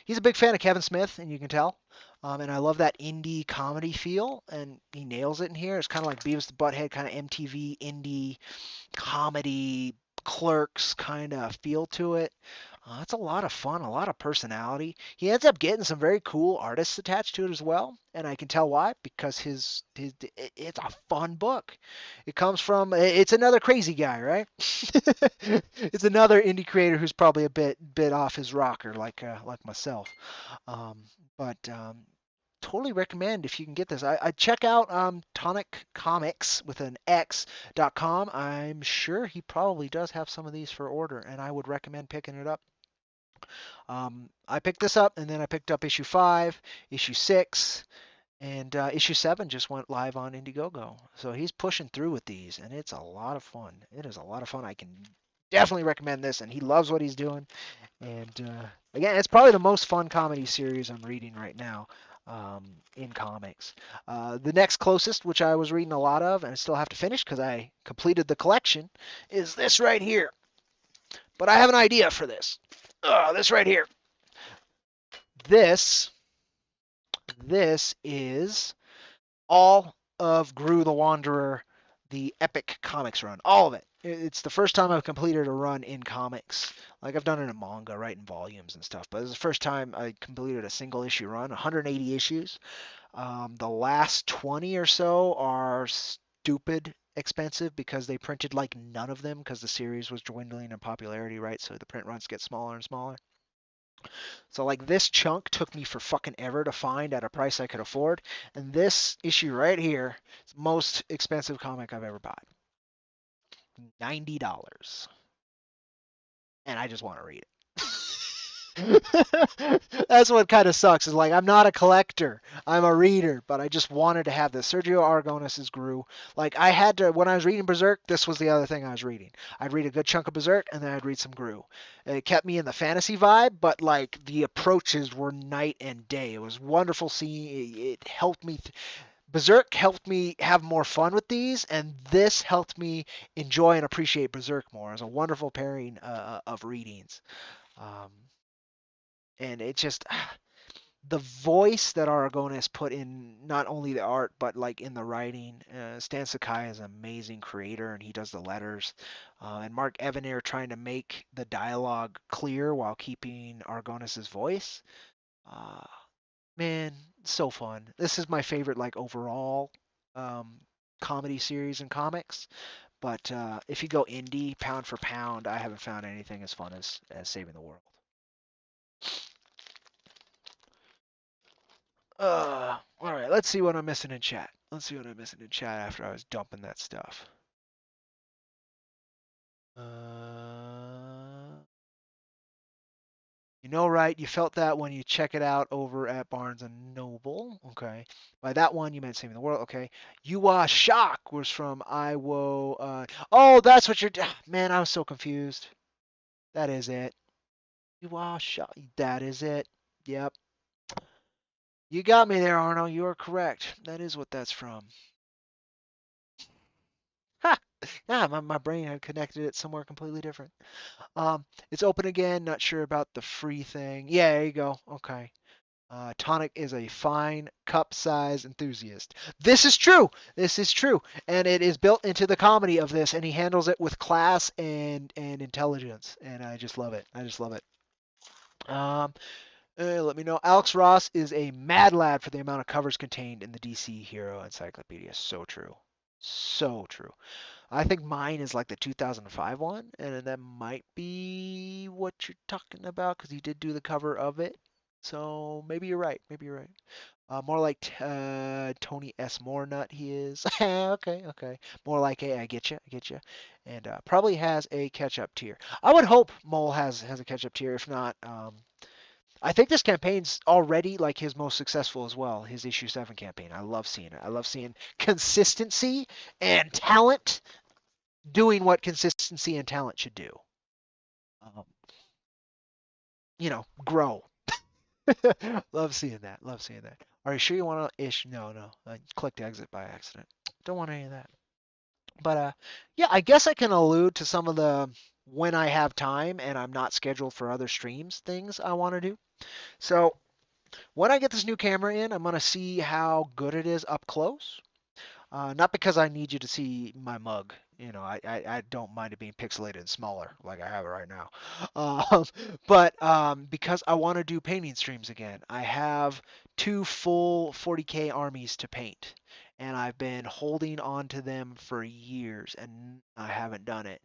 he's a big fan of Kevin Smith, and you can tell. And I love that indie comedy feel, and he nails it in here. It's kind of like Beavis the Butthead, kind of MTV indie comedy, Clerks kind of feel to it. It's a lot of fun, a lot of personality. He ends up getting some very cool artists attached to it as well, and I can tell why, because it's a fun book. It's another crazy guy, right? It's another indie creator who's probably a bit off his rocker, like myself. But totally recommend if you can get this. I check out Tonic Comics with an X.com. I'm sure he probably does have some of these for order, and I would recommend picking it up. I picked this up, and then I picked up issue 5, issue 6, and issue 7 just went live on Indiegogo. So he's pushing through with these, and it's a lot of fun. It is a lot of fun. I can definitely recommend this, and he loves what he's doing. And again, it's probably the most fun comedy series I'm reading right now in comics. The next closest, which I was reading a lot of, and I still have to finish because I completed the collection, is this right here. But I have an idea for this. This right here. This is all of Gru the Wanderer, the epic comics run. All of it. It's the first time I've completed a run in comics. Like I've done it in manga, right, in volumes and stuff. But it's the first time I completed a single issue run, 180 issues. The last 20 or so are stupid expensive because they printed like none of them because the series was dwindling in popularity, right? So the print runs get smaller and smaller. So like this chunk took me for fucking ever to find at a price I could afford. And this issue right here is the most expensive comic I've ever bought. $90. And I just want to read it. That's what kind of sucks. Is like I'm not a collector. I'm a reader, but I just wanted to have this. Sergio Aragonés's Gru. Like I had to when I was reading Berserk. This was the other thing I was reading. I'd read a good chunk of Berserk and then I'd read some Gru. It kept me in the fantasy vibe, but like the approaches were night and day. It was wonderful seeing. It helped me. Berserk helped me have more fun with these, and this helped me enjoy and appreciate Berserk more. It was a wonderful pairing of readings. And it just the voice that Aragonis put in not only the art but like in the writing. Stan Sakai is an amazing creator and he does the letters. And Mark Evanier trying to make the dialogue clear while keeping Aragonis's voice. Uh, Man, so fun. This is my favorite like overall um, comedy series in comics. But if you go indie, pound for pound, I haven't found anything as fun as Saving the World. All right, let's see what I'm missing in chat. Let's see what I'm missing in chat after I was dumping that stuff. You know, right? You felt that when you check it out over at Barnes and Noble. Okay. By that one, you meant Saving the World. Okay. Yuwa Shock was from Iwo. Oh, that's what you're. Man, I was so confused. That is it. Yuwa Shock. That is it. Yep. You got me there, Arno. You are correct. That is what that's from. Ha! Yeah, my brain had connected it somewhere completely different. It's open again. Not sure about the free thing. Yeah, there you go. Okay. Tonic is a fine cup size enthusiast. This is true. This is true, and it is built into the comedy of this, and he handles it with class and intelligence, and I just love it. I just love it. Um, Let me know. Alex Ross is a mad lad for the amount of covers contained in the DC Hero Encyclopedia. So true. So true. I think mine is like the 2005 one, and that might be what you're talking about because he did do the cover of it. So maybe you're right. Maybe you're right. More like Tony S. Mornut he is. Okay, okay. More like I get you, I get you. And probably has a catch-up tier. I would hope Mole has a catch-up tier. If not, I think this campaign's already like his most successful as well. His issue 7 campaign. I love seeing it. I love seeing consistency and talent doing what consistency and talent should do. Um, grow. Love seeing that. Love seeing that. Are you sure you want to ish? No, no. I clicked exit by accident. Don't want any of that. But yeah, I guess I can allude to some of the when I have time and I'm not scheduled for other streams things I want to do. So when I get this new camera in, I'm gonna see how good it is up close. Not because I need you to see my mug. I don't mind it being pixelated and smaller like I have it right now. Um, but because I want to do painting streams again. I have 2 full 40K armies to paint, and I've been holding on to them for years, and I haven't done it.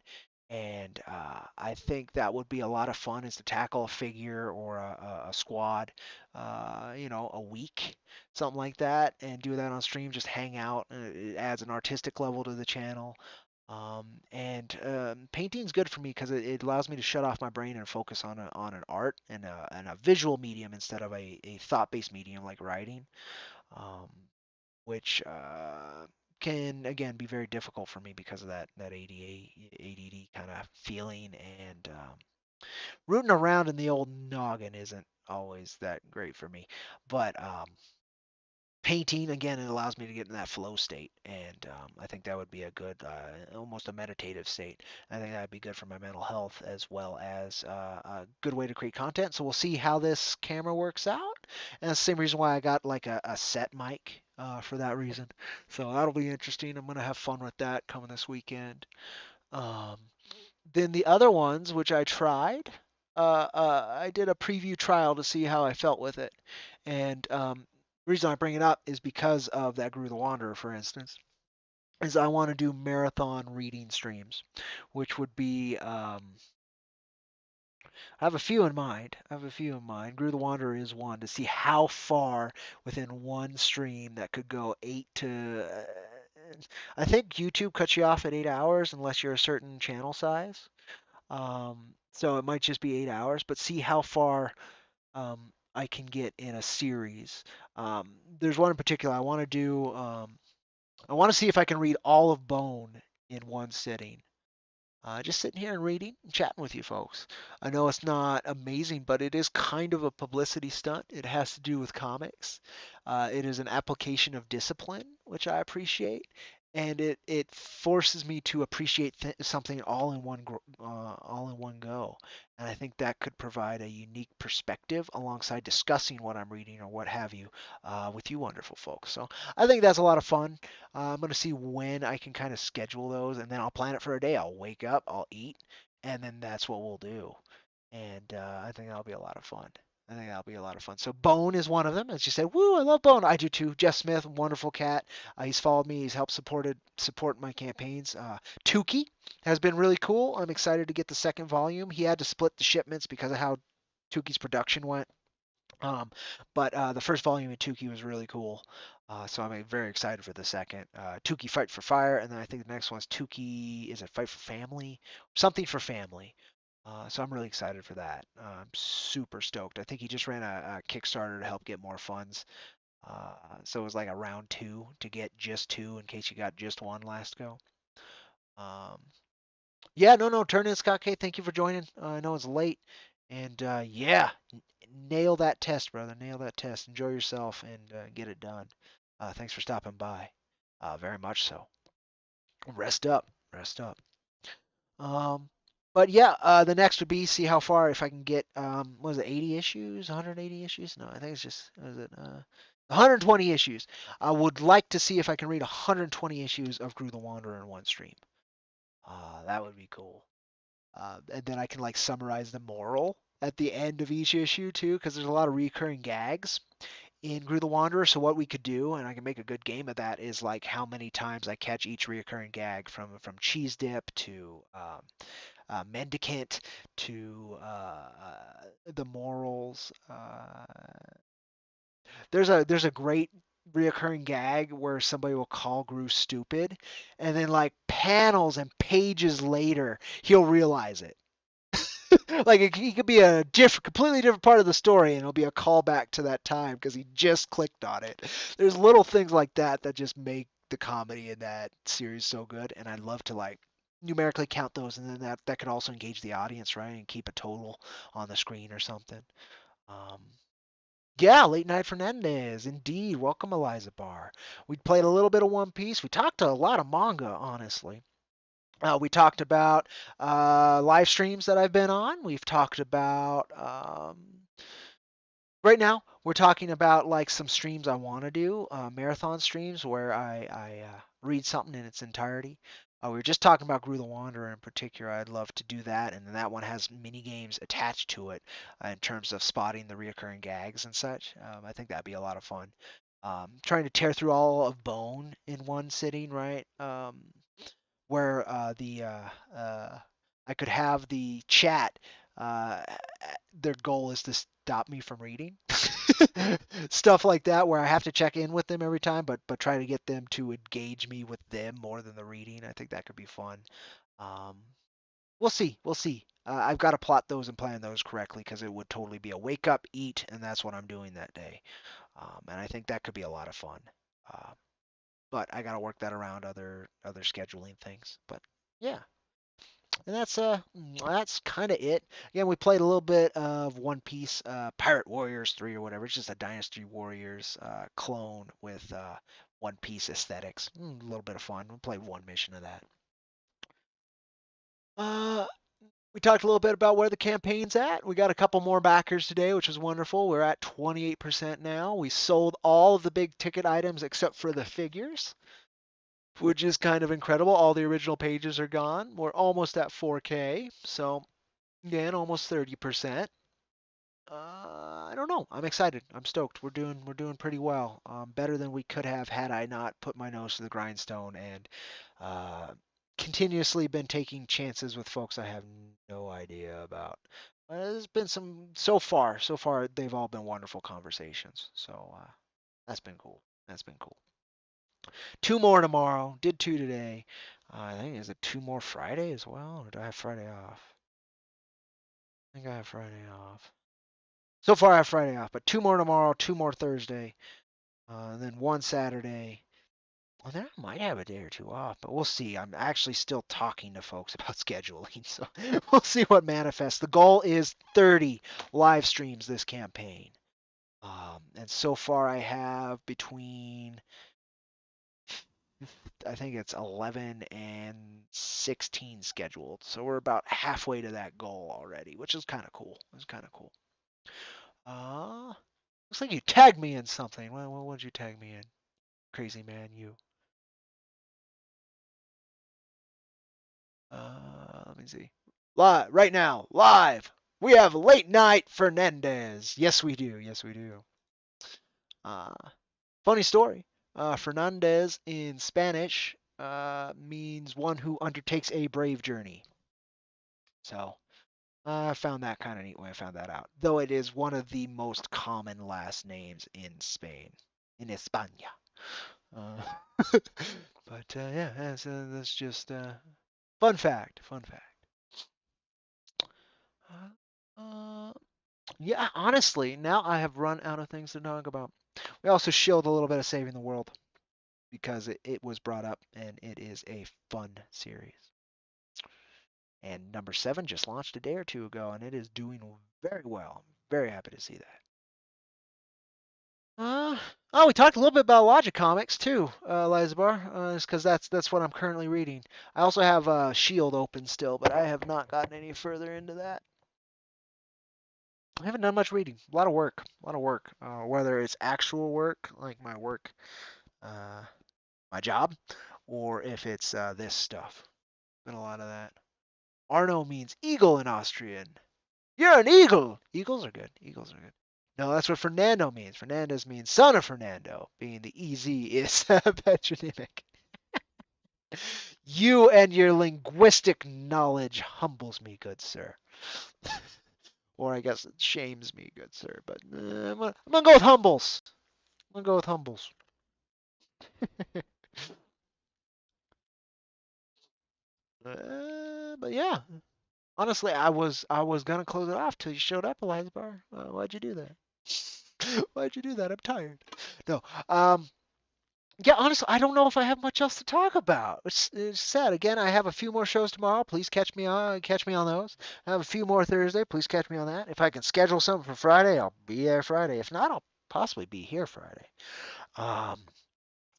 And I think that would be a lot of fun is to tackle a figure or a squad, a week something like that, and do that on stream. Just hang out. It adds an artistic level to the channel. And painting's good for me because it allows me to shut off my brain and focus on an art and a visual medium instead of a thought-based medium like writing, um, which can again be very difficult for me because of that ADD kind of feeling and rooting around in the old noggin isn't always that great for me. But painting again, it allows me to get in that flow state, and I think that would be a good almost a meditative state. I think that would be good for my mental health as well as a good way to create content. So we'll see how this camera works out, and that's the same reason why I got like a set mic for that reason. So that'll be interesting. I'm gonna have fun with that coming this weekend. um, then the other ones which I tried, I did a preview trial to see how I felt with it. And the reason I bring it up is because of that Grew the Wanderer, for instance, is I want to do marathon reading streams, which would be I have a few in mind. I have a few in mind. Grew the Wanderer is one to see how far within one stream that could go 8 to. I think YouTube cuts you off at 8 hours unless you're a certain channel size. So it might just be 8 hours, but see how far I can get in a series. There's one in particular I want to do. I want to see if I can read all of Bone in one sitting. Just sitting here and reading and chatting with you folks. I know it's not amazing, but it is kind of a publicity stunt. It has to do with comics. It is an application of discipline, which I appreciate. and it forces me to appreciate something all in one go. And I think that could provide a unique perspective alongside discussing what I'm reading or what have you with you wonderful folks. So I think that's a lot of fun. I'm going to see when I can kind of schedule those, and then I'll plan it for a day. I'll wake up, I'll eat, and then that's what we'll do. And I think that'll be a lot of fun. I think that'll be a lot of fun. So Bone is one of them, as you said. Woo, I love Bone. I do too. Jeff Smith, wonderful cat. He's followed me. He's helped support my campaigns. Tukey has been really cool. I'm excited to get the second volume. He had to split the shipments because of how Tukey's production went. But the first volume of Tukey was really cool. So I'm very excited for the second. Tukey Fight for Fire, and then I think the next one's Tukey, is it Fight for Family? Something for Family. So I'm really excited for that. I'm super stoked. I think he just ran a Kickstarter to help get more funds. So it was like a round two to get just two in case you got just one last go. Um, yeah, no, turn in Scott K. Thank you for joining. I know it's late, and yeah, nail that test, brother. Nail that test. Enjoy yourself and get it done. Thanks for stopping by. Very much so. Rest up. Rest up. Um, but yeah, the next would be see how far if I can get was it 80 issues, 180 issues? No, I think it's just was it 120 issues. I would like to see if I can read 120 issues of Grew the Wanderer in one stream. That would be cool. And then I can like summarize the moral at the end of each issue too, because there's a lot of recurring gags in Grew the Wanderer. So what we could do, and I can make a good game of that, is like how many times I catch each recurring gag from cheese dip to mendicant to the morals. There's a great reoccurring gag where somebody will call Gru stupid, and then like panels and pages later he'll realize it. Like he could be a completely different part of the story, and it'll be a callback to that time because he just clicked on it. There's little things like that that just make the comedy in that series so good, and I'd love to like numerically count those, and then that could also engage the audience, right, and keep a total on the screen or something. Um, yeah, Late Night Fernandez, indeed. Welcome, Eliza Barr. We played a little bit of One Piece. We talked a lot of manga, honestly. We talked about live streams that I've been on. We've talked about right now. We're talking about like some streams I want to do, marathon streams where I read something in its entirety. We were just talking about Grew the Wanderer in particular. I'd love to do that, and then that one has mini games attached to it in terms of spotting the reoccurring gags and such. I think that'd be a lot of fun. Trying to tear through all of Bone in one sitting, right? Where I could have the chat. Uh, their goal is to stop me from reading. Stuff like that, where I have to check in with them every time, but try to get them to engage me with them more than the reading. I think that could be fun. Um, we'll see. We'll see. I've got to plot those and plan those correctly because it would totally be a wake up, eat, and that's what I'm doing that day. And I think that could be a lot of fun. Uh, but I got to work that around other scheduling things. But yeah, and that's kind of it. Again, we played a little bit of One Piece, Pirate Warriors 3 or whatever. It's just a Dynasty Warriors clone with One Piece aesthetics. A little bit of fun. We played one mission of that. Uh, we talked a little bit about where the campaign's at. We got a couple more backers today, which was wonderful. We're at 28% now. We sold all of the big ticket items except for the figures, which is kind of incredible. All the original pages are gone. We're almost at 4K, so again, almost 30%. I don't know. I'm excited. I'm stoked. We're doing pretty well. Better than we could have had I not put my nose to the grindstone and uh, continuously been taking chances with folks I have no idea about. There's been some so far. So far, they've all been wonderful conversations. So that's been cool. That's been cool. Two more tomorrow. Did two today. I think is it two more Friday as well, or do I have Friday off? I think I have Friday off. So far, I have Friday off, but two more tomorrow, two more Thursday, and then one Saturday. Well, then I might have a day or two off, but we'll see. I'm actually still talking to folks about scheduling, so we'll see what manifests. The goal is 30 live streams this campaign. And so far, I have between I think it's 11 and 16 scheduled. So we're about halfway to that goal already, which is kind of cool. It's kind of cool. Looks like you tagged me in something. What did you tag me in? Crazy man, you. Let me see. Live right now, live. We have late night Fernandez. Yes, we do. Yes, we do. Uh, Funny story. Fernandez in Spanish means one who undertakes a brave journey. So I found that kind of neat when I found that out. Though it is one of the most common last names in Spain, in España. Uh, but yeah, that's just fun fact. Fun fact. Uh, yeah, honestly, now I have run out of things to talk about. We also showed a little bit of Saving the World because it was brought up and it is a fun series. And number 7 just launched a day or two ago and it is doing very well. I'm very happy to see that. We talked a little bit about Logic Comics too, Lizbar, just because that's what I'm currently reading. I also have Shield open still, but I have not gotten any further into that. I haven't done much reading. A lot of work. A lot of work. Whether it's actual work, like my work, uh, my job, or if it's this stuff. Been a lot of that. Arno means eagle in Austrian. You're an eagle. Eagles are good. Eagles are good. No, that's what Fernando means. Fernandez means son of Fernando, being the EZ is patronymic. You and your linguistic knowledge humbles me, good sir. Or I guess it shames me, good sir. But I'm gonna go with humbles. I'm gonna go with humbles. But yeah, honestly, I was gonna close it off till you showed up, Eliza Bar. Why'd you do that? Why'd you do that? I'm tired. No. Yeah, honestly, I don't know if I have much else to talk about. It's sad. Again, I have a few more shows tomorrow. Please catch me on those. I have a few more Thursday. Please catch me on that. If I can schedule something for Friday, I'll be there Friday. If not, I'll possibly be here Friday. Um,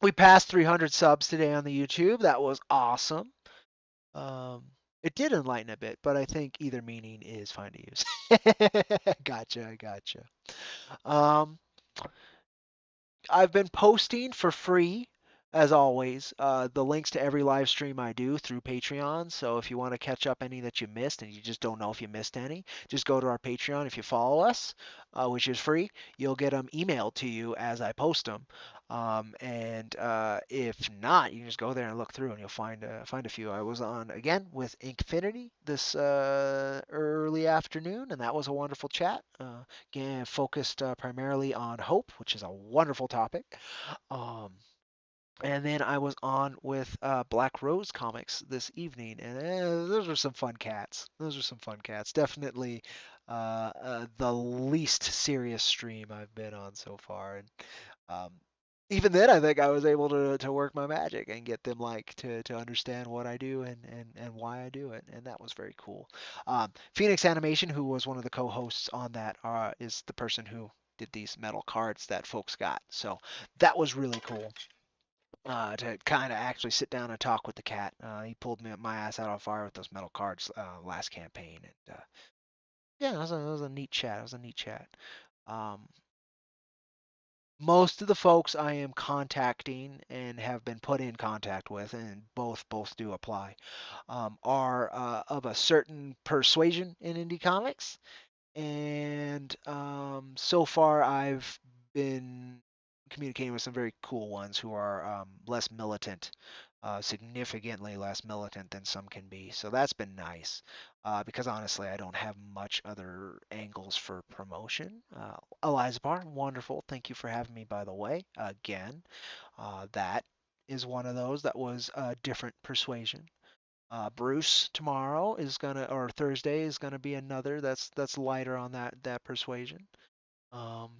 we passed 300 subs today on the YouTube. That was awesome. Um, it did enlighten a bit, but I think either meaning is fine to use. Gotcha. Um, I've been posting for free, as always, the links to every live stream I do through Patreon. So if you want to catch up any that you missed and you just don't know if you missed any, just go to our Patreon. If you follow us, which is free, you'll get them emailed to you as I post them. And if not, you can just go there and look through, and you'll find a few. I was on again with Inkfinity this early afternoon, and that was a wonderful chat. Again, focused primarily on hope, which is a wonderful topic. Um, and then I was on with Black Rose Comics this evening, and those were some fun cats. Those are some fun cats. Definitely the least serious stream I've been on so far, and um, even then, I think I was able to work my magic and get them like to understand what I do and why I do it, and that was very cool. Phoenix Animation, who was one of the co-hosts on that, is the person who did these metal cards that folks got. So that was really cool. To kind of actually sit down and talk with the cat. He pulled my ass out on fire with those metal cards last campaign, and yeah, it was a neat chat. It was a neat chat. Um, most of the folks I am contacting and have been put in contact with, and both do apply, are of a certain persuasion in indie comics. And so far, I've been communicating with some very cool ones who are less militant, significantly less militant than some can be. So that's been nice, because honestly, I don't have much other angles for promotion. Eliza Barr, wonderful. Thank you for having me, by the way. Again, that is one of those that was a different persuasion. Bruce tomorrow is gonna, or Thursday is gonna be another that's lighter on that persuasion. Um,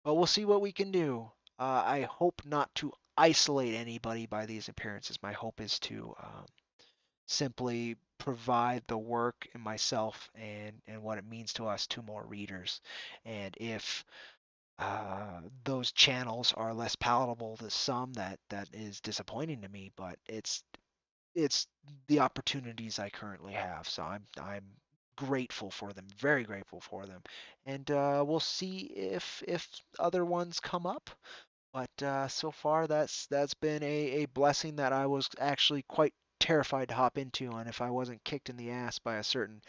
but we'll see what we can do. I hope not to isolate anybody by these appearances. My hope is to simply provide the work and myself and what it means to us to more readers. And if those channels are less palatable to some. That is disappointing to me, but it's the opportunities I currently have. So I'm grateful for them, very grateful for them, and we'll see if other ones come up. But so far, that's been a blessing that I was actually quite terrified to hop into, and if I wasn't kicked in the ass by a certain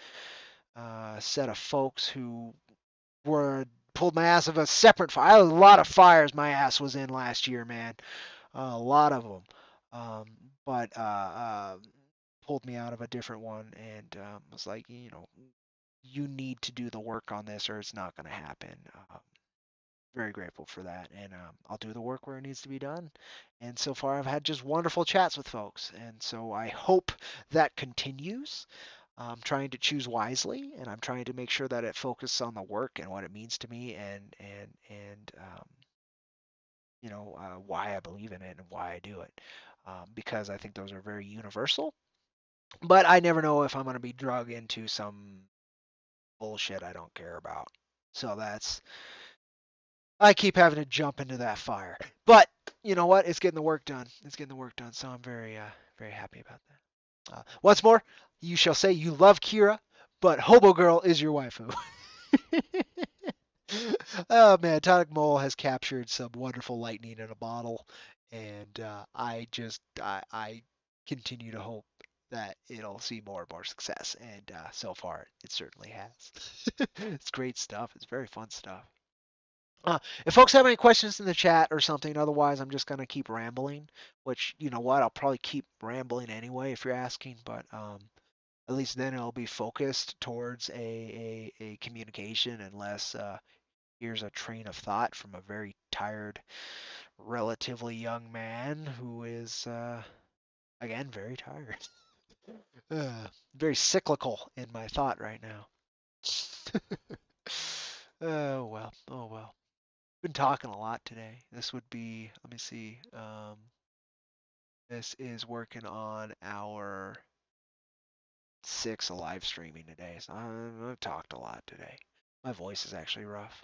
set of folks who were pulled my ass of a separate fire. I had a lot of fires my ass was in last year, man. A lot of them. Um, but pulled me out of a different one and was like, you need to do the work on this or it's not going to happen. Very grateful for that. And I'll do the work where it needs to be done. And so far, I've had just wonderful chats with folks. And so I hope that continues. I'm trying to choose wisely, and I'm trying to make sure that it focuses on the work and what it means to me, and why I believe in it and why I do it, because I think those are very universal. But I never know if I'm going to be drug into some bullshit I don't care about. So I keep having to jump into that fire. But you know what? It's getting the work done. It's getting the work done. So I'm very happy about that. Once more, you shall say you love Kira, but Hobo Girl is your waifu. Oh man, Tonic Mole has captured some wonderful lightning in a bottle, and I continue to hope that it'll see more and more success, and so far it certainly has. It's great stuff. It's very fun stuff. If folks have any questions in the chat or something, otherwise I'm just gonna keep rambling. Which you know what, I'll probably keep rambling anyway if you're asking, but at least then it'll be focused towards a communication and less here's a train of thought from a very tired, relatively young man who is, again, very tired. Very cyclical in my thought right now. Oh well, oh well. Been talking a lot today. This would be, let me see. This is working on our 6 live streaming today, so I've talked a lot today. My voice is actually rough.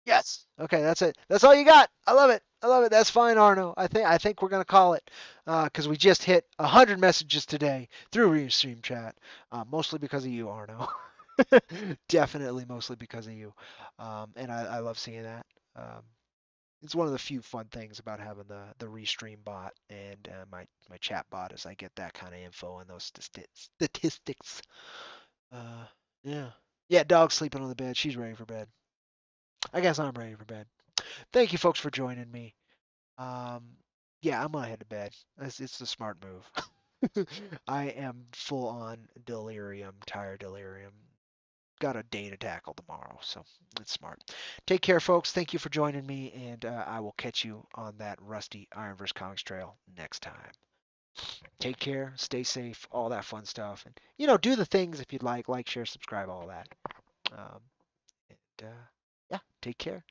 Yes. Okay, that's it. That's all you got. I love it. I love it. That's fine, Arno. I think we're gonna call it because we just hit 100 messages today through Restream chat, mostly because of you, Arno. Definitely, mostly because of you. And I love seeing that. Um, it's one of the few fun things about having the Restream bot and my chat bot is I get that kind of info and those statistics. Uh, yeah. Yeah, dog's sleeping on the bed. She's ready for bed. I guess I'm ready for bed. Thank you, folks, for joining me. Um, yeah, I'm gonna head to bed. It's the smart move. I am full on delirium, tired delirium. Got a day to tackle tomorrow, so it's smart. Take care, folks. Thank you for joining me, and I will catch you on that rusty IronVerse Comics trail next time. Take care, stay safe, all that fun stuff, and do the things if you'd like, share, subscribe, all that. Um, and yeah, take care.